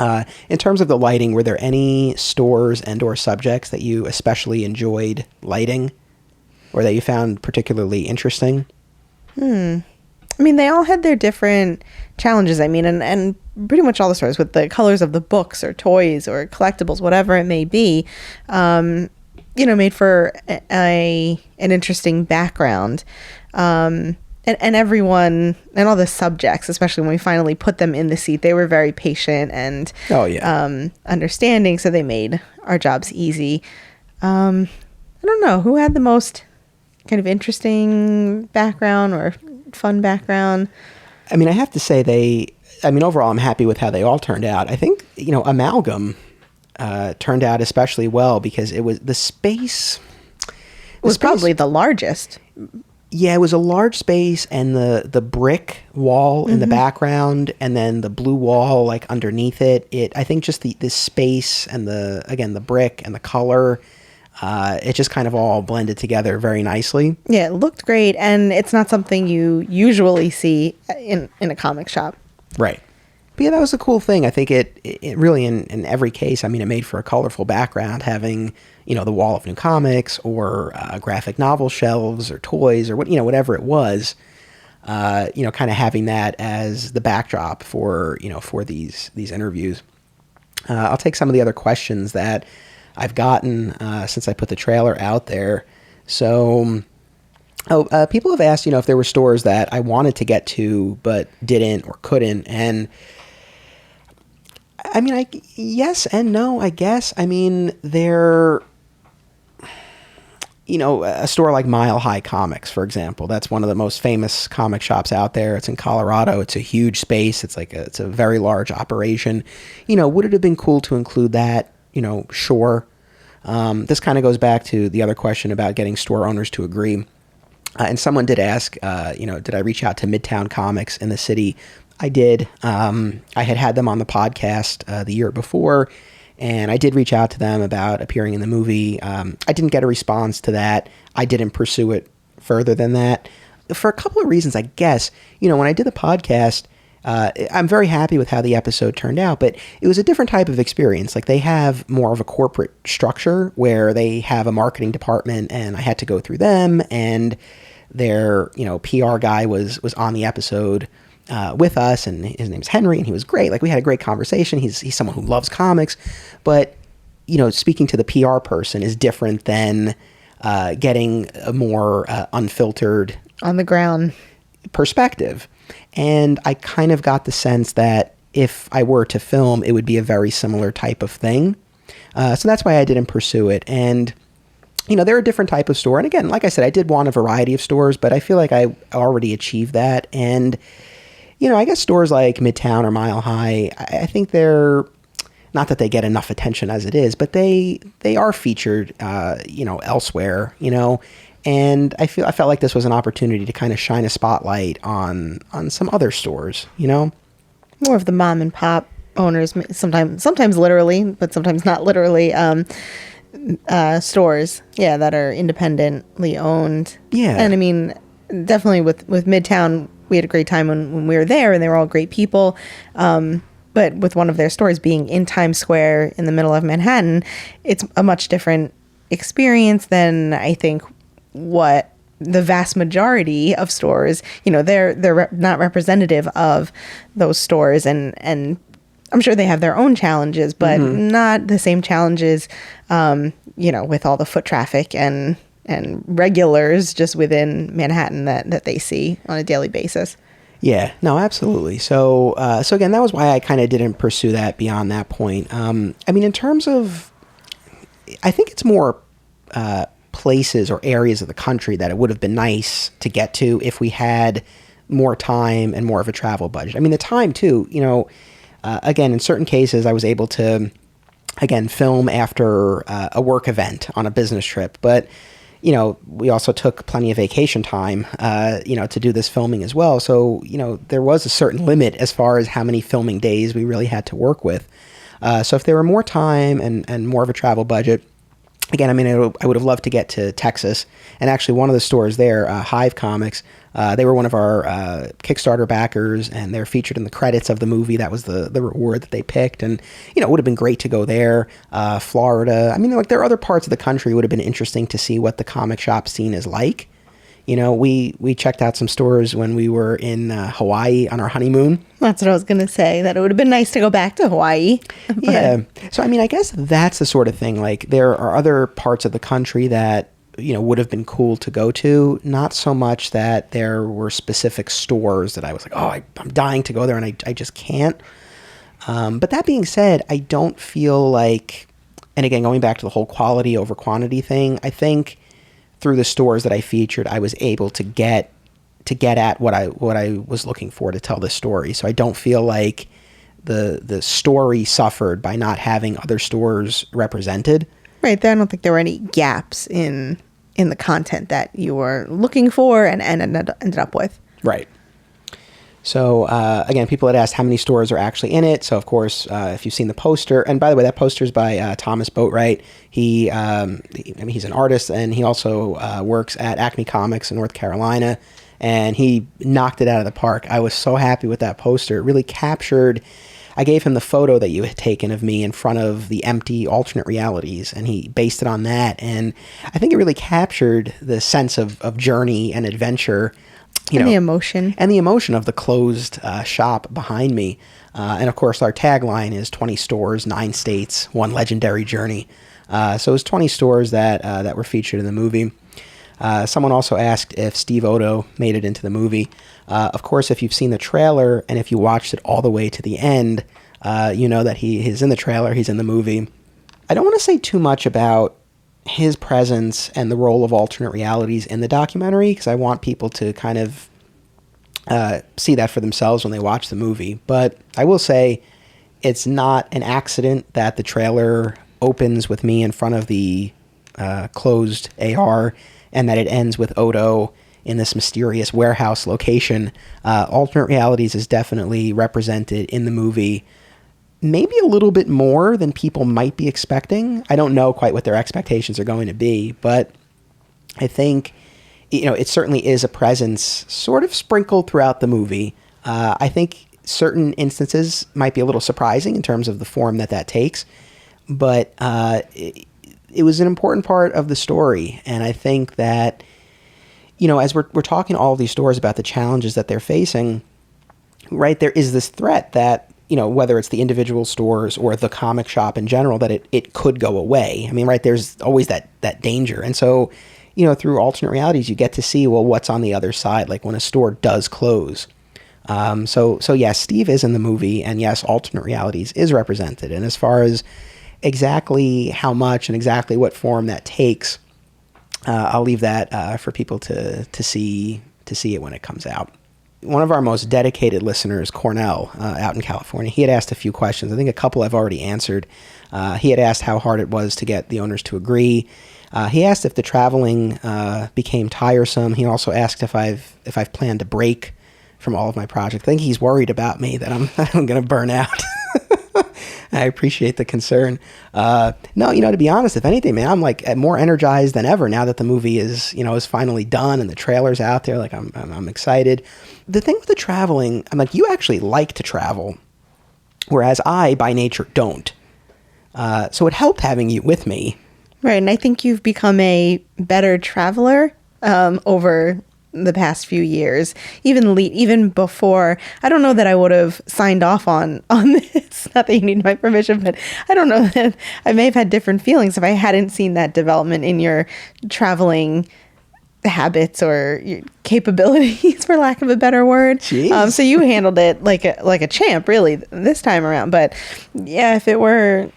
In terms of the lighting, were there any stores and or subjects that you especially enjoyed lighting, or that you found particularly interesting? I mean, they all had their different challenges. I mean, and pretty much all the stores with the colors of the books or toys or collectibles, whatever it may be, made for an interesting background. And everyone and all the subjects, especially when we finally put them in the seat, they were very patient and understanding. So they made our jobs easy. I don't know who had the most kind of interesting background or fun background. I mean, I have to say overall, I'm happy with how they all turned out. I think, Amalgam turned out especially well because it was the space. Was probably the largest. Yeah, it was a large space, and the brick wall in the background, and then the blue wall like underneath it. I think just the space and the brick and the color, it just kind of all blended together very nicely. Yeah, it looked great, and it's not something you usually see in a comic shop. Right. But yeah, that was a cool thing. I think it really, in every case, I mean, it made for a colorful background, having, the wall of new comics or graphic novel shelves or toys or whatever it was, kind of having that as the backdrop for these interviews. I'll take some of the other questions that I've gotten since I put the trailer out there. So, people have asked, if there were stores that I wanted to get to but didn't or couldn't, and I mean, yes and no, I guess. I mean, a store like Mile High Comics, for example, that's one of the most famous comic shops out there. It's in Colorado. It's a huge space. It's a very large operation. Would it have been cool to include that? Sure. This kind of goes back to the other question about getting store owners to agree. And someone did ask, did I reach out to Midtown Comics in the city? I did. I had them on the podcast the year before, and I did reach out to them about appearing in the movie. I didn't get a response to that. I didn't pursue it further than that for a couple of reasons, I guess. When I did the podcast, I'm very happy with how the episode turned out, but it was a different type of experience. Like, they have more of a corporate structure where they have a marketing department, and I had to go through them, and their PR guy was on the episode with us, and his name's Henry, and he was great. Like, we had a great conversation. He's someone who loves comics, but speaking to the PR person is different than getting a more unfiltered, on the ground perspective. And I kind of got the sense that if I were to film, it would be a very similar type of thing. So that's why I didn't pursue it. And they're a different type of store. And again, like I said, I did want a variety of stores, but I feel like I already achieved that. And I guess stores like Midtown or Mile High, I think they're, not that they get enough attention as it is, but they are featured, elsewhere, and I felt like this was an opportunity to kind of shine a spotlight on some other stores, More of the mom and pop owners, sometimes literally, but sometimes not literally, stores, that are independently owned. Yeah. And I mean, definitely with Midtown, we had a great time when we were there, and they were all great people. But with one of their stores being in Times Square in the middle of Manhattan, it's a much different experience than I think what the vast majority of stores, they're not representative of those stores, and I'm sure they have their own challenges, but not the same challenges, with all the foot traffic and regulars just within Manhattan that they see on a daily basis. Yeah, no, absolutely. So again, that was why I kind of didn't pursue that beyond that point. In terms of, I think it's more places or areas of the country that it would have been nice to get to if we had more time and more of a travel budget. The time too, again, in certain cases, I was able to, again, film after a work event on a business trip. But, we also took plenty of vacation time, to do this filming as well. So, there was a certain limit as far as how many filming days we really had to work with. So if there were more time and more of a travel budget, again, I would have loved to get to Texas. And actually, one of the stores there, Hive Comics, they were one of our Kickstarter backers, and they're featured in the credits of the movie. That was the reward that they picked. And, it would have been great to go there. Florida. There are other parts of the country. It would have been interesting to see what the comic shop scene is like. We checked out some stores when we were in Hawaii on our honeymoon. That's what I was going to say, that it would have been nice to go back to Hawaii. Yeah. So, I guess that's the sort of thing. Like, there are other parts of the country that, would have been cool to go to. Not so much that there were specific stores that I was like, oh, I'm dying to go there, and I just can't. But that being said, I don't feel like, and again, going back to the whole quality over quantity thing, I think through the stores that I featured, I was able to get at what I was looking for to tell this story. So I don't feel like the story suffered by not having other stores represented. Right. I don't think there were any gaps in the content that you were looking for and ended up with. Right. So, again, people had asked how many stores are actually in it. So, of course, if you've seen the poster, and by the way, that poster is by Thomas Boatwright. He's an artist, and he also works at Acme Comics in North Carolina, and he knocked it out of the park. I was so happy with that poster. It really captured. I gave him the photo that you had taken of me in front of the empty alternate realities, and he based it on that. And I think it really captured the sense of journey and adventure. The emotion. And the emotion of the closed shop behind me. And, of course, our tagline is 20 stores, 9 states, 1 legendary journey. So it was 20 stores that were featured in the movie. Someone also asked if Steve Odo made it into the movie. Of course, if you've seen the trailer and if you watched it all the way to the end, you know that he is in the trailer, he's in the movie. I don't want to say too much about his presence and the role of alternate realities in the documentary, because I want people to kind of see that for themselves when they watch the movie. But I will say it's not an accident that the trailer opens with me in front of the closed AR and that it ends with Odo in this mysterious warehouse location. Alternate realities is definitely represented in the movie, maybe a little bit more than people might be expecting. I don't know quite what their expectations are going to be, but I think, it certainly is a presence sort of sprinkled throughout the movie. I think certain instances might be a little surprising in terms of the form that takes, but it was an important part of the story. And I think that, as we're talking to all of these stores about the challenges that they're facing, right, there is this threat that, whether it's the individual stores or the comic shop in general, that it could go away. Right, there's always that danger. And so, through alternate realities, you get to see, well, what's on the other side, like when a store does close. So yes, Steve is in the movie, and yes, alternate realities is represented. And as far as exactly how much and exactly what form that takes, I'll leave that for people to see it when it comes out. One of our most dedicated listeners, Cornell, out in California, he had asked a few questions. I think a couple I've already answered. He had asked how hard it was to get the owners to agree. He asked if the traveling became tiresome. He also asked if I've planned to break from all of my projects. I think he's worried about me, that I'm going to burn out. I appreciate the concern. No, to be honest, if anything, man, I'm like more energized than ever now that the movie is finally done and the trailer's out there. Like I'm excited. The thing with the traveling, I'm like, you actually like to travel, whereas I, by nature, don't. So it helped having you with me. Right, and I think you've become a better traveler over the past few years, even before. I don't know that I would have signed off on this. Not that you need my permission, but I don't know that I may have had different feelings if I hadn't seen that development in your traveling habits or your capabilities, for lack of a better word. So you handled it like a champ, really, this time around. But yeah, if it were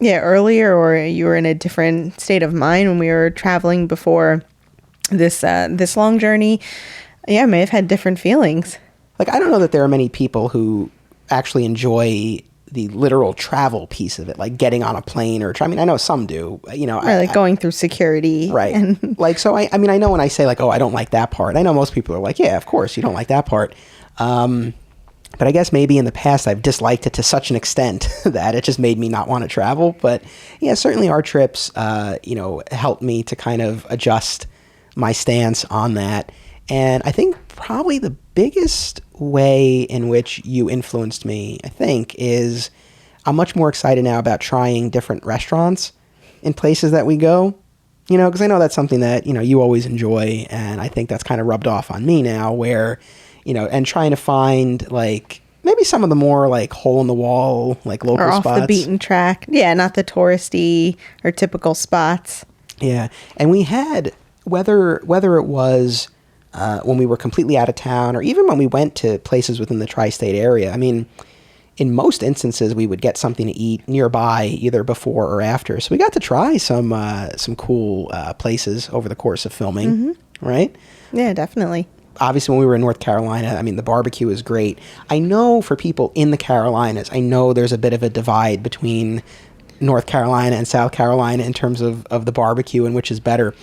earlier, or you were in a different state of mind when we were traveling before this long journey, I may have had different feelings. Like, I don't know that there are many people who actually enjoy the literal travel piece of it, like getting on a plane I know some do, Like going through security. Right. And so I know when I say like, oh, I don't like that part, I know most people are like, yeah, of course you don't like that part. But I guess maybe in the past I've disliked it to such an extent that it just made me not want to travel. But yeah, certainly our trips, helped me to kind of adjust my stance on that. And I think probably the biggest way in which you influenced me, I think, is I'm much more excited now about trying different restaurants in places that we go, because I know that's something that, you always enjoy. And I think that's kind of rubbed off on me now where, and trying to find like maybe some of the more like hole in the wall, like local spots. Or off the beaten track. Yeah, not the touristy or typical spots. Yeah. And we had, whether it was when we were completely out of town or even when we went to places within the tri-state area, I mean, in most instances, we would get something to eat nearby either before or after. So we got to try some cool places over the course of filming, right? Yeah, definitely. Obviously, when we were in North Carolina, I mean, the barbecue is great. I know for people in the Carolinas, I know there's a bit of a divide between North Carolina and South Carolina in terms of the barbecue and which is better.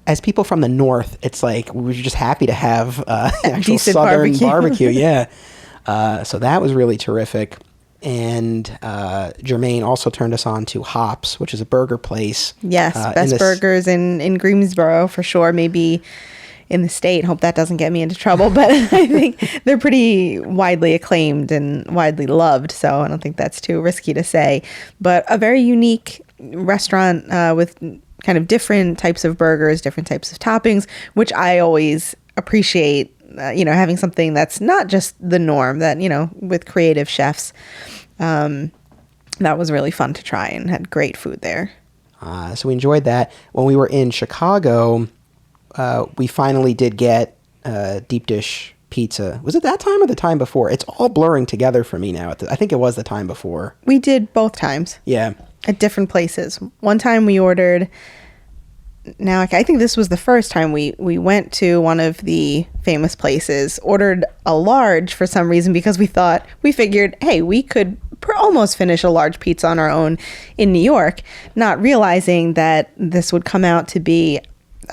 As people from the North, it's like we were just happy to have actual decent Southern barbecue. Yeah. So that was really terrific. And Jermaine also turned us on to Hops, which is a burger place. Yes, best burgers in Greensboro for sure. Maybe in the state. Hope that doesn't get me into trouble, but I think they're pretty widely acclaimed and widely loved, so I don't think that's too risky to say. But a very unique restaurant with kind of different types of burgers, different types of toppings, which I always appreciate, having something that's not just the norm, that, with creative chefs. That was really fun to try and had great food there. So we enjoyed that. When we were in Chicago, we finally did get deep dish pizza. Was it that time or the time before? It's all blurring together for me now. I think it was the time before. We did both times. Yeah. At different places. One time we ordered, now I think this was the first time we went to one of the famous places, ordered a large for some reason because we figured, hey, we could almost finish a large pizza on our own in New York, not realizing that this would come out to be,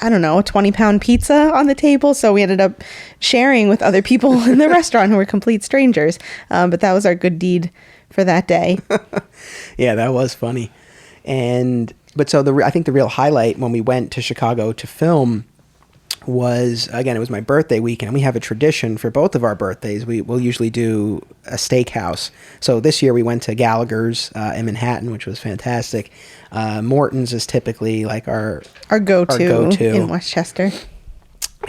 I don't know, a 20-pound pizza on the table. So we ended up sharing with other people in the restaurant who were complete strangers. But that was our good deed for that day. Yeah, that was funny. But I think the real highlight when we went to Chicago to film was, again, it was my birthday weekend. We have a tradition for both of our birthdays. We'll usually do a steakhouse. So this year we went to Gallagher's in Manhattan, which was fantastic. Morton's is typically like our go-to in Westchester.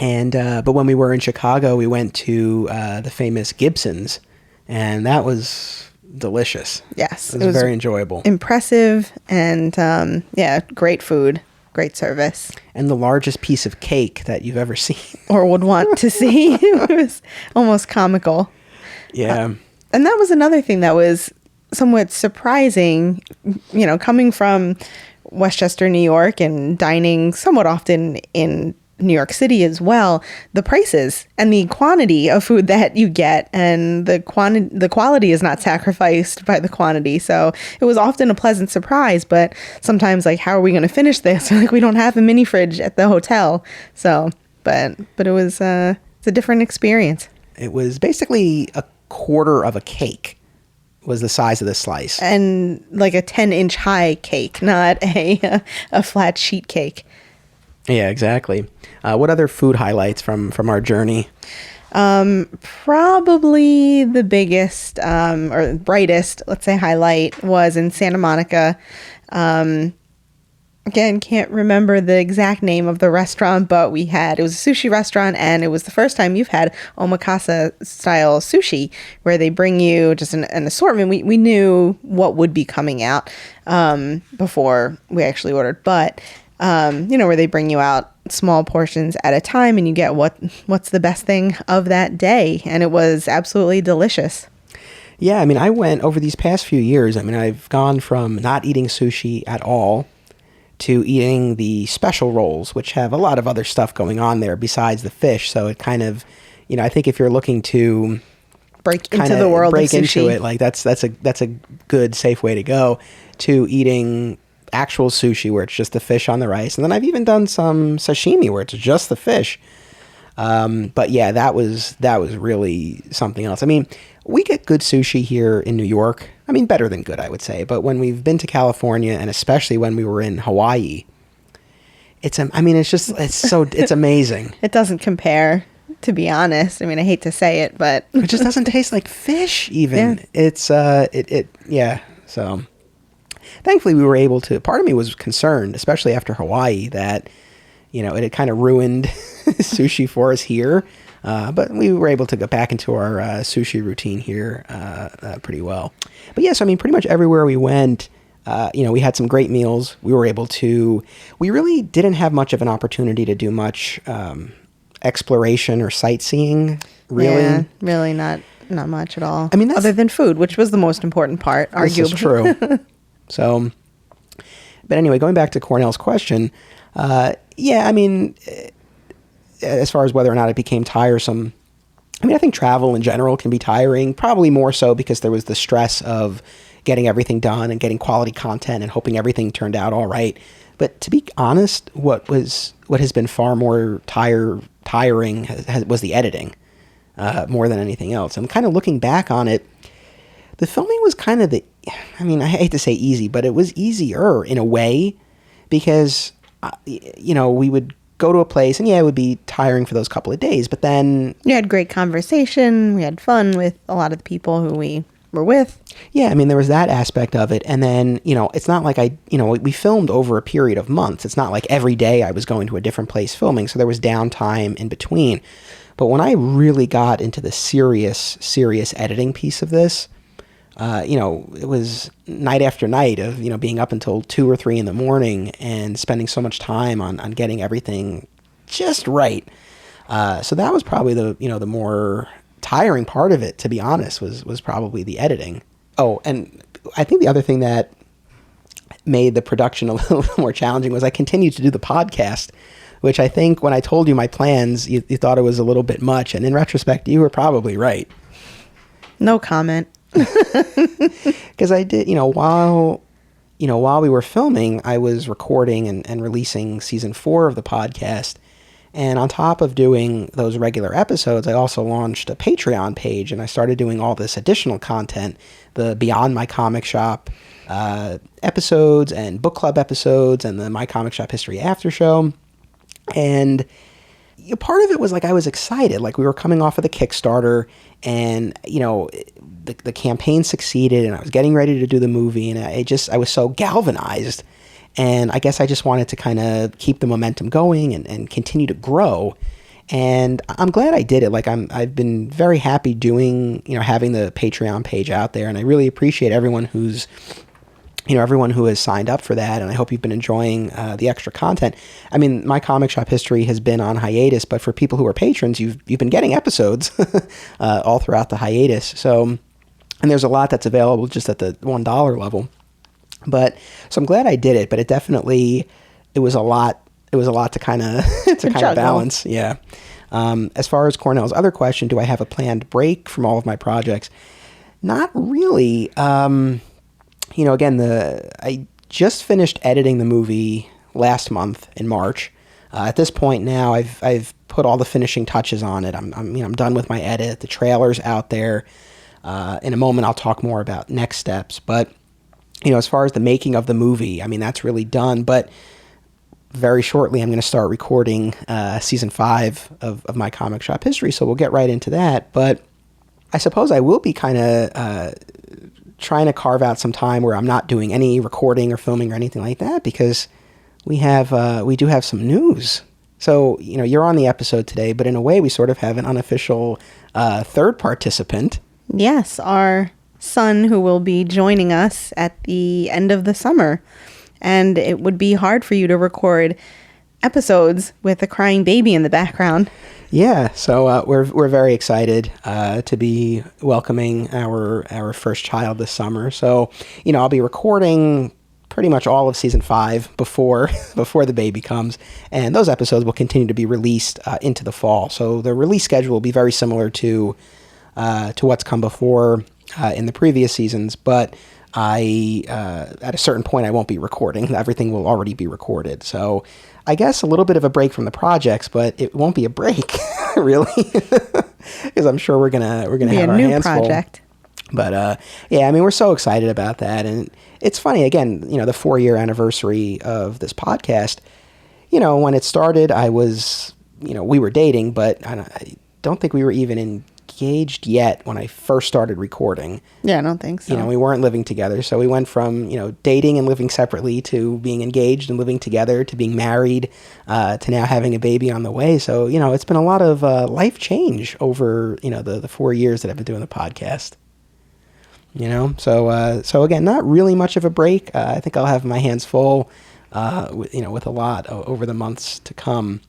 And but when we were in Chicago, we went to the famous Gibson's, and that was delicious. Yes, it was very enjoyable, impressive, and great food, great service, and the largest piece of cake that you've ever seen or would want to see. It was almost comical. Yeah, and that was another thing that was somewhat surprising, coming from Westchester, New York, and dining somewhat often in New York City as well, the prices and the quantity of food that you get, and the quality is not sacrificed by the quantity. So it was often a pleasant surprise, but sometimes like, how are we going to finish this? Like, we don't have a mini fridge at the hotel. So, but it was it's a different experience. It was basically a quarter of a cake was the size of the slice, and like a 10-inch high cake, not a flat sheet cake. Yeah, exactly. What other food highlights from our journey? Probably the biggest or brightest, let's say, highlight was in Santa Monica. again, can't remember the exact name of the restaurant, but it was a sushi restaurant, and it was the first time you've had omakase style sushi, where they bring you just an assortment. We knew what would be coming out before we actually ordered, but where they bring you out small portions at a time, and you get what's the best thing of that day, and it was absolutely delicious. Yeah, I mean, I went over these past few years. I mean, I've gone from not eating sushi at all to eating the special rolls, which have a lot of other stuff going on there besides the fish. So it kind of, I think if you're looking to break into the world break of sushi, into it, like that's a good, safe way to go, to eating actual sushi where it's just the fish on the rice. And then I've even done some sashimi where it's just the fish. But yeah, that was really something else. I mean, we get good sushi here in New York. I mean, better than good, I would say. But when we've been to California, and especially when we were in Hawaii, it's amazing. It doesn't compare, to be honest. I mean, I hate to say it, but it just doesn't taste like fish even. Yeah. It's so thankfully we were able to. Part of me was concerned, especially after Hawaii, that it had kind of ruined sushi for us here. But we were able to get back into our sushi routine here pretty well. But yes, I mean, pretty much everywhere we went, we had some great meals. We really didn't have much of an opportunity to do much exploration or sightseeing, really. Yeah, really not much at all. I mean, other than food, which was the most important part, arguably. This is true. So, but anyway, going back to Cornell's question, yeah, I mean, as far as whether or not it became tiresome, I mean, I think travel in general can be tiring, probably more so because there was the stress of getting everything done and getting quality content and hoping everything turned out all right. But to be honest, what has been far more tiring was the editing, more than anything else. I'm kind of looking back on it. The filming was kind of I hate to say easy, but it was easier in a way because, we would go to a place, and yeah, it would be tiring for those couple of days, but then you had great conversation. We had fun with a lot of the people who we were with. Yeah, I mean, there was that aspect of it, and then it's not like we filmed over a period of months. It's not like every day I was going to a different place filming, so there was downtime in between. But when I really got into the serious editing piece of this, it was night after night of, being up until 2 or 3 in the morning and spending so much time on getting everything just right. So that was probably the more tiring part of it, to be honest, was probably the editing. Oh, and I think the other thing that made the production a little more challenging was I continued to do the podcast, which I think when I told you my plans, you thought it was a little bit much. And in retrospect, you were probably right. No comment. Because I did, while we were filming, I was recording and releasing season 4 of the podcast. And on top of doing those regular episodes, I also launched a Patreon page, and I started doing all this additional content, the Beyond My Comic Shop episodes and book club episodes and the My Comic Shop History After Show. And part of it was like I was excited, like we were coming off of the Kickstarter, and the campaign succeeded, and I was getting ready to do the movie, and I was so galvanized, and I guess I just wanted to kind of keep the momentum going and continue to grow. And I'm glad I did it. Like I've been very happy doing, having the Patreon page out there, and I really appreciate everyone who has signed up for that, and I hope you've been enjoying the extra content. I mean, My Comic Shop History has been on hiatus, but for people who are patrons, you've been getting episodes all throughout the hiatus. So, and there's a lot that's available just at the $1 level. But so I'm glad I did it, but it was a lot. It was a lot to kind of balance. Yeah. As far as Cornell's other question, do I have a planned break from all of my projects? Not really. Again, I just finished editing the movie last month in March. At this point now, I've put all the finishing touches on it. I'm done with my edit. The trailer's out there. In a moment, I'll talk more about next steps. But as far as the making of the movie, I mean, that's really done. But very shortly, I'm going to start recording season 5 of My Comic Shop History. So we'll get right into that. But I suppose I will be kind of trying to carve out some time where I'm not doing any recording or filming or anything like that, because we do have some news. So, you're on the episode today, but in a way we sort of have an unofficial third participant. Yes, our son who will be joining us at the end of the summer. And it would be hard for you to record episodes with a crying baby in the background. Yeah, so we're very excited to be welcoming our first child this summer. So, I'll be recording pretty much all of season 5 before the baby comes, and those episodes will continue to be released into the fall. So the release schedule will be very similar to what's come before in the previous seasons, but at a certain point I won't be recording. Everything will already be recorded. So I guess a little bit of a break from the projects, but it won't be a break really, because I'm sure we're gonna have our hands full. Be a new project. But yeah, I mean, we're so excited about that. And it's funny, again, the 4-year anniversary of this podcast, when it started, I was, we were dating, but I don't think we were even engaged yet when I first started recording. Yeah, I don't think so. We weren't living together. So we went from, dating and living separately to being engaged and living together to being married to now having a baby on the way. So, it's been a lot of life change over, the 4 years that I've been doing the podcast. So again, not really much of a break. I think I'll have my hands full, with a lot over the months to come.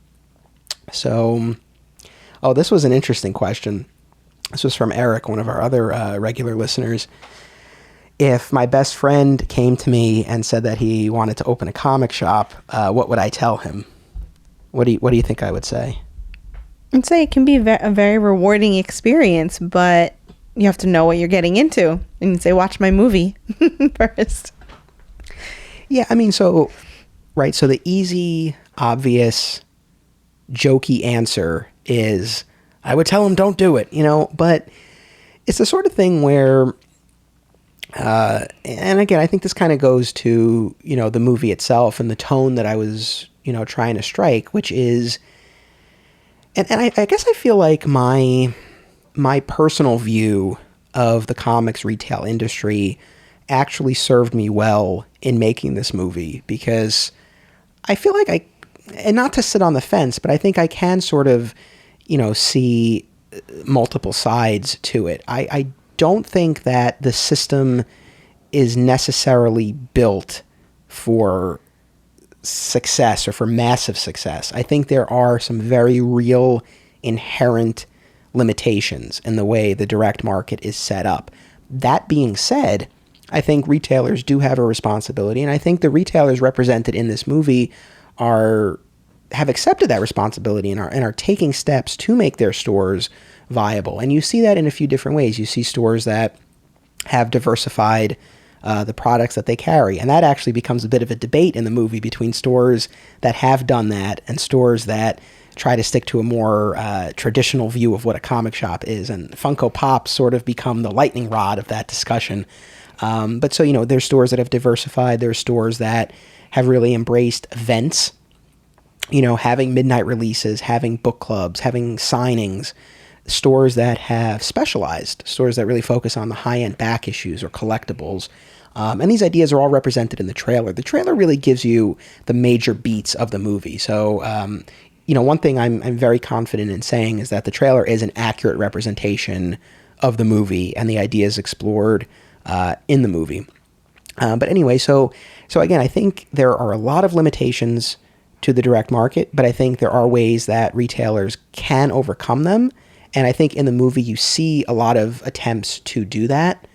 So, this was an interesting question. This was from Eric, one of our other regular listeners. If my best friend came to me and said that he wanted to open a comic shop, what would I tell him? What do you think I would say? I'd say it can be a very rewarding experience, but you have to know what you're getting into. And you'd say, watch my movie first. Yeah, I mean, so the easy, obvious, jokey answer is, I would tell him don't do it, but it's the sort of thing where, and again, I think this kind of goes to, the movie itself and the tone that I was, trying to strike, which is, and I guess I feel like my personal view of the comics retail industry actually served me well in making this movie, because I feel like and not to sit on the fence, but I think I can sort of, see multiple sides to it. I don't think that the system is necessarily built for success or for massive success. I think there are some very real inherent limitations in the way the direct market is set up. That being said, I think retailers do have a responsibility, and I think the retailers represented in this movie have accepted that responsibility and are taking steps to make their stores viable. And you see that in a few different ways. You see stores that have diversified the products that they carry, and that actually becomes a bit of a debate in the movie between stores that have done that and stores that try to stick to a more traditional view of what a comic shop is. And Funko Pops sort of become the lightning rod of that discussion. But so, there's stores that have diversified. There's stores that have really embraced events, having midnight releases, having book clubs, having signings, stores that have specialized, stores that really focus on the high-end back issues or collectibles. And these ideas are all represented in the trailer. The trailer really gives you the major beats of the movie. So, one thing I'm very confident in saying is that the trailer is an accurate representation of the movie and the ideas explored in the movie. But anyway, so again, I think there are a lot of limitations to the direct market, but I think there are ways that retailers can overcome them. And I think in the movie you see a lot of attempts to do that.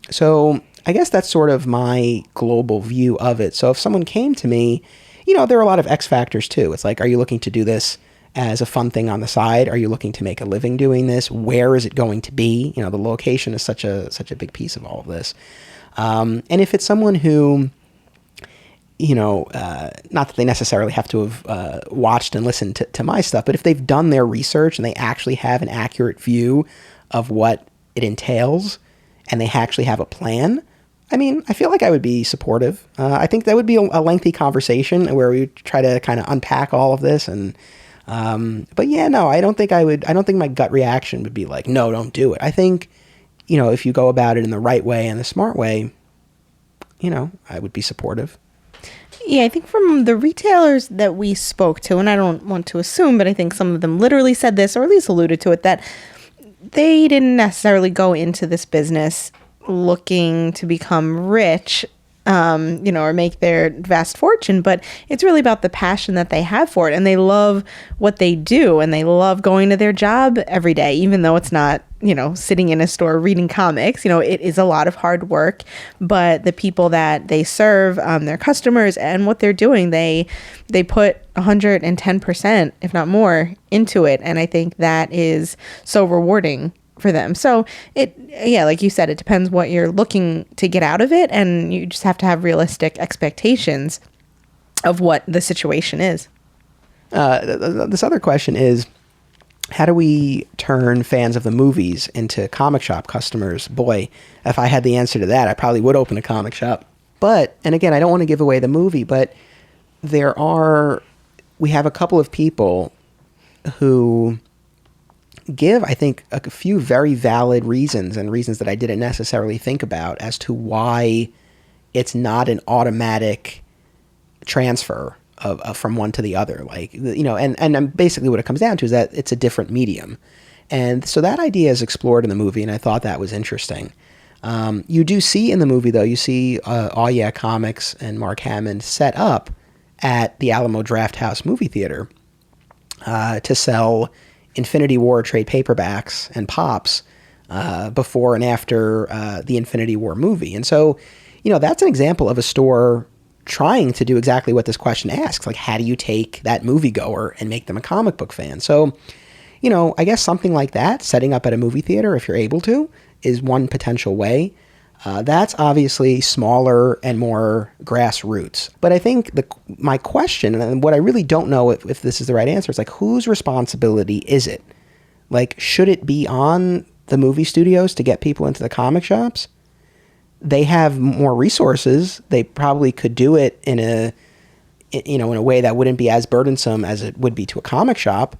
So I guess that's sort of my global view of it. So if someone came to me, there are a lot of X factors too. It's like, are you looking to do this as a fun thing on the side? Are you looking to make a living doing this? Where is it going to be? The location is such a big piece of all of this. And if it's someone who, not that they necessarily have to have watched and listened to my stuff, but if they've done their research and they actually have an accurate view of what it entails and they actually have a plan, I mean, I feel like I would be supportive. I think that would be a lengthy conversation where we try to kind of unpack all of this. And, but yeah, no, I don't think my gut reaction would be like, no, don't do it. I think, if you go about it in the right way and the smart way, I would be supportive. Yeah, I think from the retailers that we spoke to, and I don't want to assume, but I think some of them literally said this, or at least alluded to it, that they didn't necessarily go into this business looking to become rich, or make their vast fortune, but it's really about the passion that they have for it. And they love what they do, and they love going to their job every day, even though it's not, sitting in a store reading comics. It is a lot of hard work, but the people that they serve, their customers, and what they're doing, they put 110%, if not more, into it. And I think that is so rewarding for them. So like you said, it depends what you're looking to get out of it, and you just have to have realistic expectations of what the situation is. This other question is, how do we turn fans of the movies into comic shop customers? Boy, if I had the answer to that, I probably would open a comic shop. But, and again, I don't want to give away the movie, but we have a couple of people who give, I think, a few very valid reasons, and reasons that I didn't necessarily think about, as to why it's not an automatic transfer of from one to the other. And basically what it comes down to is that it's a different medium. And so that idea is explored in the movie, and I thought that was interesting. You do see in the movie, though, you see Oh Yeah Comics and Mark Hammond set up at the Alamo Drafthouse movie theater to sell Infinity War trade paperbacks and pops before and after the Infinity War movie. And so, that's an example of a store trying to do exactly what this question asks. Like, how do you take that moviegoer and make them a comic book fan? So, I guess something like that, setting up at a movie theater, if you're able to, is one potential way. That's obviously smaller and more grassroots. But I think my question, and what I really don't know if this is the right answer, is like, whose responsibility is it? Like, should it be on the movie studios to get people into the comic shops? They have more resources. They probably could do it in a way that wouldn't be as burdensome as it would be to a comic shop.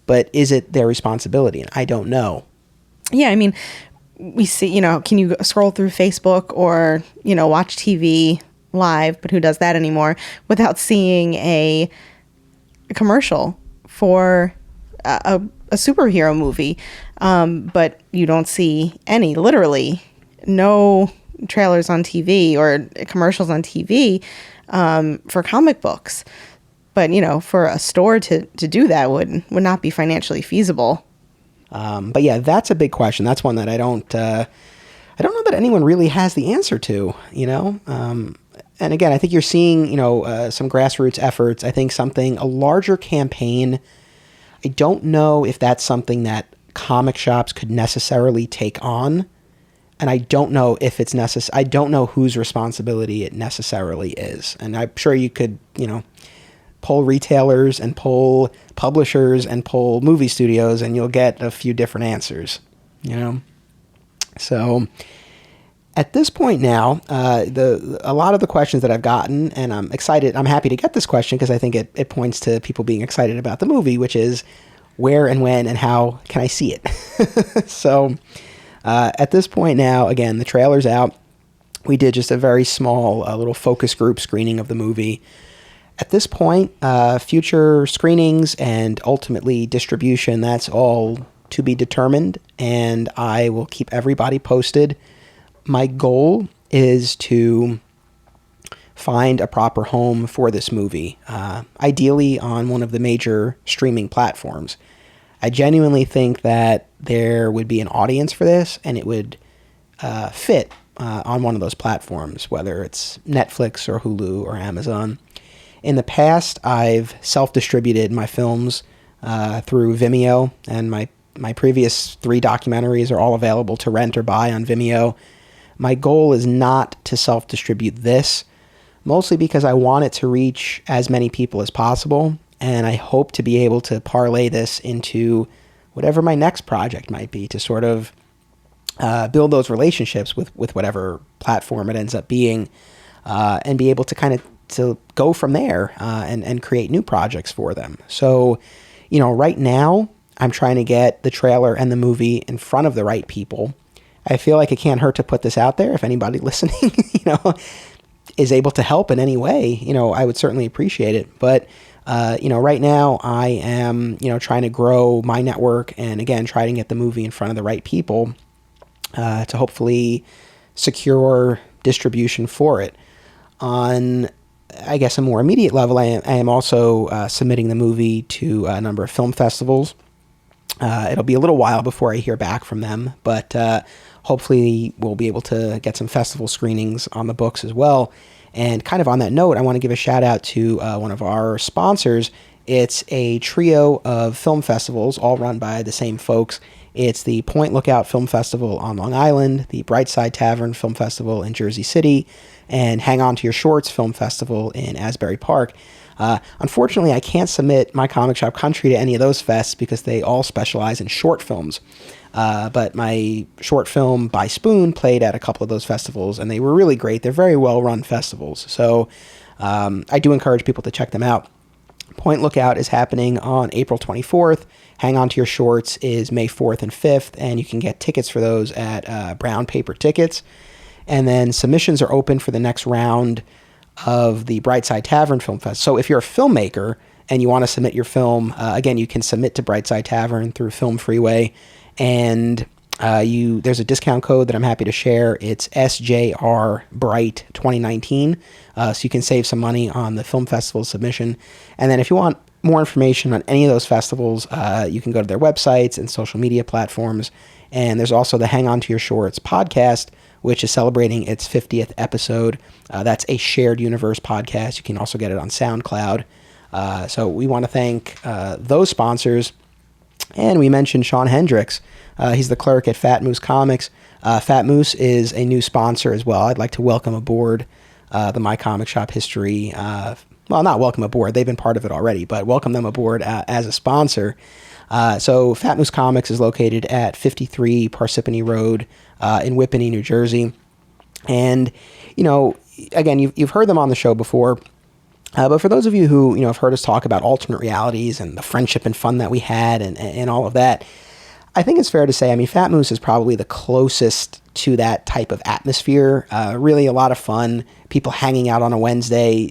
But is it their responsibility? And I don't know. Yeah, I mean, we see, can you scroll through Facebook or, watch TV live, but who does that anymore, without seeing a commercial for a superhero movie? But you don't see literally no trailers on TV or commercials on TV for comic books. But, for a store to do that would not be financially feasible. But yeah, that's a big question. That's one that I don't know that anyone really has the answer to, and again, I think you're seeing, some grassroots efforts. I think a larger campaign, I don't know if that's something that comic shops could necessarily take on. And I don't know if it's I don't know whose responsibility it necessarily is. And I'm sure you could, poll retailers and poll publishers and poll movie studios, and you'll get a few different answers, So at this point now, a lot of the questions that I've gotten, and I'm happy to get this question because I think it points to people being excited about the movie, which is where and when and how can I see it? So at this point now, again, the trailer's out. We did just a very small little focus group screening of the movie. At this point, future screenings and ultimately distribution, that's all to be determined, and I will keep everybody posted. My goal is to find a proper home for this movie, ideally on one of the major streaming platforms. I genuinely think that there would be an audience for this, and it would fit on one of those platforms, whether it's Netflix or Hulu or Amazon. In the past, I've self-distributed my films through Vimeo, and my previous 3 documentaries are all available to rent or buy on Vimeo. My goal is not to self-distribute this, mostly because I want it to reach as many people as possible, and I hope to be able to parlay this into whatever my next project might be, to sort of build those relationships with whatever platform it ends up being, and be able to kind of to go from there and create new projects for them. So, right now, I'm trying to get the trailer and the movie in front of the right people. I feel like it can't hurt to put this out there if anybody listening, is able to help in any way, I would certainly appreciate it. But, right now I am, trying to grow my network and again, try to get the movie in front of the right people to hopefully secure distribution for it. On, I guess, a more immediate level, I am also submitting the movie to a number of film festivals. It'll be a little while before I hear back from them, but hopefully we'll be able to get some festival screenings on the books as well. And kind of on that note, I want to give a shout out to one of our sponsors. It's a trio of film festivals, all run by the same folks. It's the Point Lookout Film Festival on Long Island, the Brightside Tavern Film Festival in Jersey City, and Hang On to Your Shorts Film Festival in Asbury Park. Unfortunately, I can't submit My Comic Shop Country to any of those fests because they all specialize in short films. But my short film By Spoon played at a couple of those festivals, and they were really great. They're very well-run festivals. So I do encourage people to check them out. Point Lookout is happening on April 24th. Hang On to Your Shorts is May 4th and 5th, and you can get tickets for those at Brown Paper Tickets. And then submissions are open for the next round of the Brightside Tavern Film Fest. So if you're a filmmaker and you want to submit your film, again, you can submit to Brightside Tavern through Film Freeway, and there's a discount code that I'm happy to share. It's SJR Bright 2019, so you can save some money on the film festival submission. And then if you want more information on any of those festivals, you can go to their websites and social media platforms. And there's also the Hang On to Your Shorts podcast, which is celebrating its 50th episode. That's a shared universe podcast. You can also get it on SoundCloud. So we want to thank those sponsors. And we mentioned Sean Hendricks. He's the clerk at Fat Moose Comics. Fat Moose is a new sponsor as well. I'd like to welcome aboard the My Comic Shop history. Well, not welcome aboard. They've been part of it already, but welcome them aboard as a sponsor. So Fat Moose Comics is located at 53 Parsippany Road in Whippany, New Jersey. And, again, you've heard them on the show before. But for those of you who, have heard us talk about alternate realities and the friendship and fun that we had and all of that, I think it's fair to say, Fat Moose is probably the closest to that type of atmosphere. Really a lot of fun. People hanging out on a Wednesday,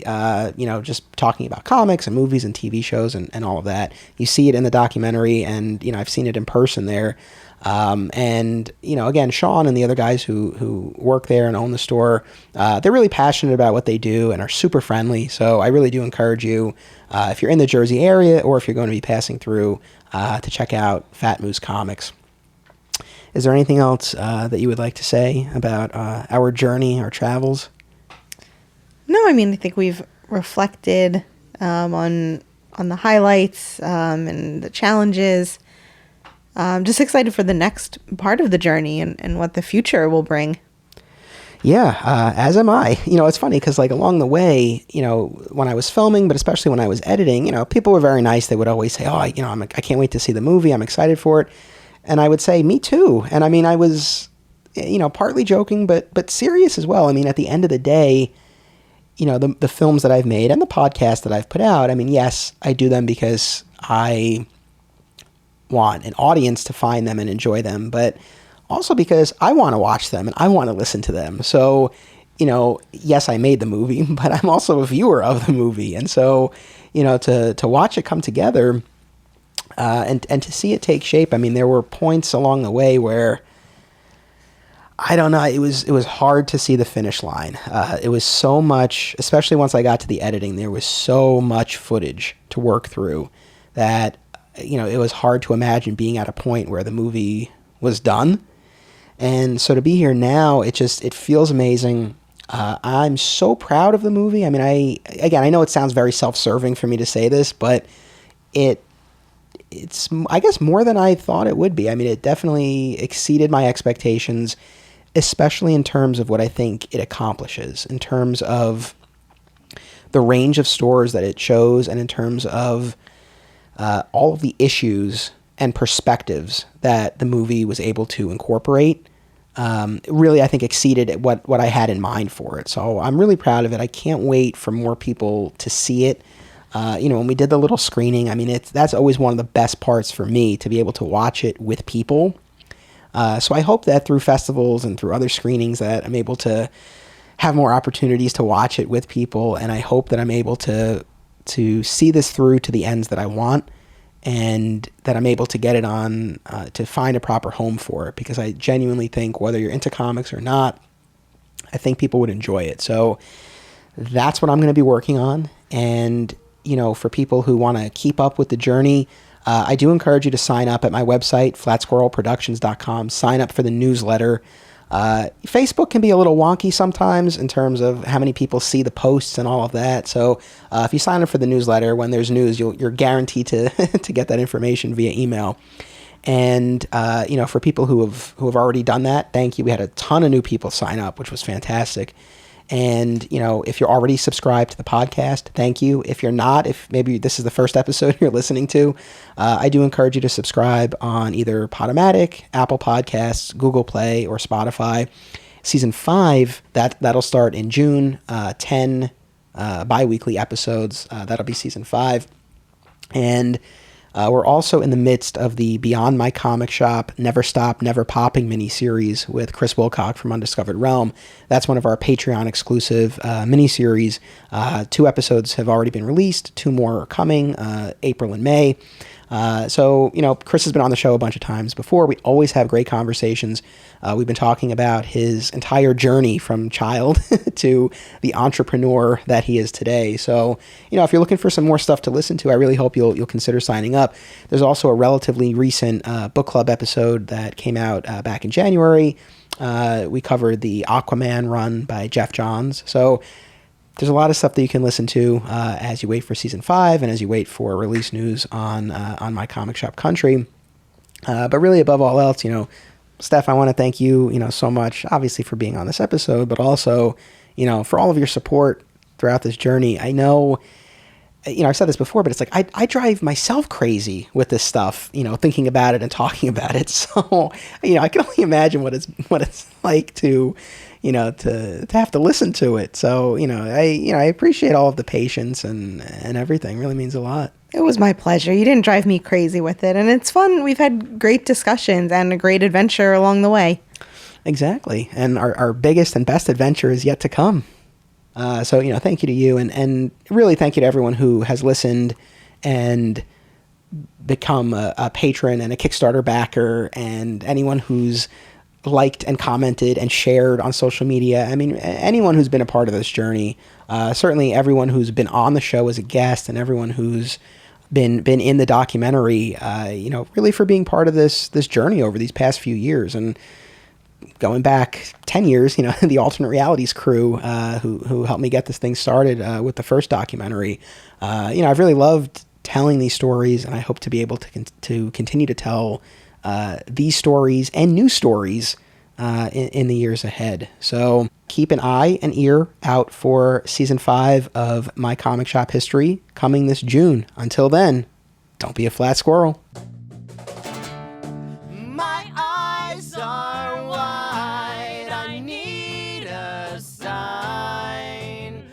just talking about comics and movies and TV shows and all of that. You see it in the documentary, and, I've seen it in person there. And, again, Sean and the other guys who work there and own the store, they're really passionate about what they do and are super friendly. So I really do encourage you, if you're in the Jersey area or if you're going to be passing through, to check out Fat Moose Comics. Is there anything else that you would like to say about our journey, our travels? No, I think we've reflected on the highlights and the challenges. Just excited for the next part of the journey and what the future will bring. Yeah, as am I. It's funny because along the way, when I was filming, but especially when I was editing, people were very nice. They would always say, I can't wait to see the movie. I'm excited for it. And I would say, me too. And I was, partly joking, but serious as well. At the end of the day, the films that I've made and the podcast that I've put out, yes, I do them because I want an audience to find them and enjoy them, but also because I want to watch them and I want to listen to them. So, yes, I made the movie, but I'm also a viewer of the movie. And so, to watch it come together and to see it take shape, there were points along the way where, I don't know, it was hard to see the finish line. It was so much, especially once I got to the editing, there was so much footage to work through that, it was hard to imagine being at a point where the movie was done. And so to be here now, it feels amazing. I'm so proud of the movie. I know it sounds very self-serving for me to say this, but it's, I guess, more than I thought it would be. It definitely exceeded my expectations, especially in terms of what I think it accomplishes, in terms of the range of stores that it shows, and in terms of all of the issues and perspectives that the movie was able to incorporate. Really, I think, exceeded what I had in mind for it. So I'm really proud of it. I can't wait for more people to see it. When we did the little screening, that's always one of the best parts for me, to be able to watch it with people. So I hope that through festivals and through other screenings that I'm able to have more opportunities to watch it with people, and I hope that I'm able to see this through to the ends that I want, and that I'm able to get it on, to find a proper home for it, because I genuinely think whether you're into comics or not, I think people would enjoy it. So that's what I'm going to be working on. And, for people who want to keep up with the journey, I do encourage you to sign up at my website, flatsquirrelproductions.com. Sign up for the newsletter. Facebook can be a little wonky sometimes in terms of how many people see the posts and all of that. So if you sign up for the newsletter, when there's news, you're guaranteed to to get that information via email. And for people who have already done that, thank you. We had a ton of new people sign up, which was fantastic. And, if you're already subscribed to the podcast, thank you. If you're not, if maybe this is the first episode you're listening to, I do encourage you to subscribe on either Podomatic, Apple Podcasts, Google Play, or Spotify. Season 5, that'll start in June, 10 bi-weekly episodes. That'll be Season 5. And we're also in the midst of the Beyond My Comic Shop, Never Stop, Never Popping miniseries with Chris Wilcock from Undiscovered Realm. That's one of our Patreon exclusive miniseries. 2 episodes have already been released. 2 more are coming, April and May. So, Chris has been on the show a bunch of times before. We always have great conversations. We've been talking about his entire journey from child to the entrepreneur that he is today. So, if you're looking for some more stuff to listen to, I really hope you'll consider signing up. There's also a relatively recent book club episode that came out back in January. We covered the Aquaman run by Jeff Johns. So there's a lot of stuff that you can listen to as you wait for Season 5 and as you wait for release news on My Comic Shop Country. But really, above all else, Steph, I want to thank you, so much, obviously, for being on this episode, but also, for all of your support throughout this journey. I know, I've said this before, but it's like I drive myself crazy with this stuff, thinking about it and talking about it. So, I can only imagine what it's like to have to listen to it. So, I appreciate all of the patience and everything. It really means a lot. It was my pleasure. You didn't drive me crazy with it. And it's fun. We've had great discussions and a great adventure along the way. Exactly. And our biggest and best adventure is yet to come. So, thank you to you. And really thank you to everyone who has listened and become a patron and a Kickstarter backer, and anyone who's liked and commented and shared on social media. I mean, anyone who's been a part of this journey, certainly everyone who's been on the show as a guest, and everyone who's been in the documentary, really for being part of this journey over these past few years. And going back 10 years, the Alternate Realities crew, who helped me get this thing started with the first documentary. I've really loved telling these stories, and I hope to be able to continue to tell these stories and new stories in the years ahead. So keep an eye and ear out for Season 5 of My Comic Shop History coming this June. Until then, don't be a flat squirrel. My eyes are wide. I need a sign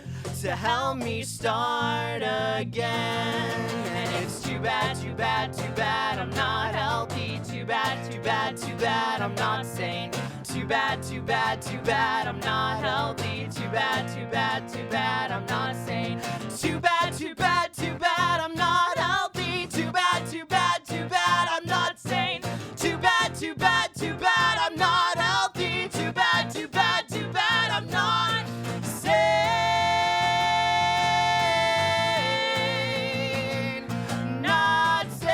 to help me start again. And it's too bad, too bad, too bad I'm not healthy. Too bad, too bad, too bad I'm not sane. Too bad, too bad, too bad I'm not healthy. Too bad, too bad, too bad I'm not sane. Too bad, too bad, too bad I'm not healthy. Too bad, too bad, too bad I'm not sane. Too bad, too bad, too bad I'm not healthy. Too bad, too bad, too bad I'm not sane. Not sane.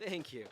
Thank you.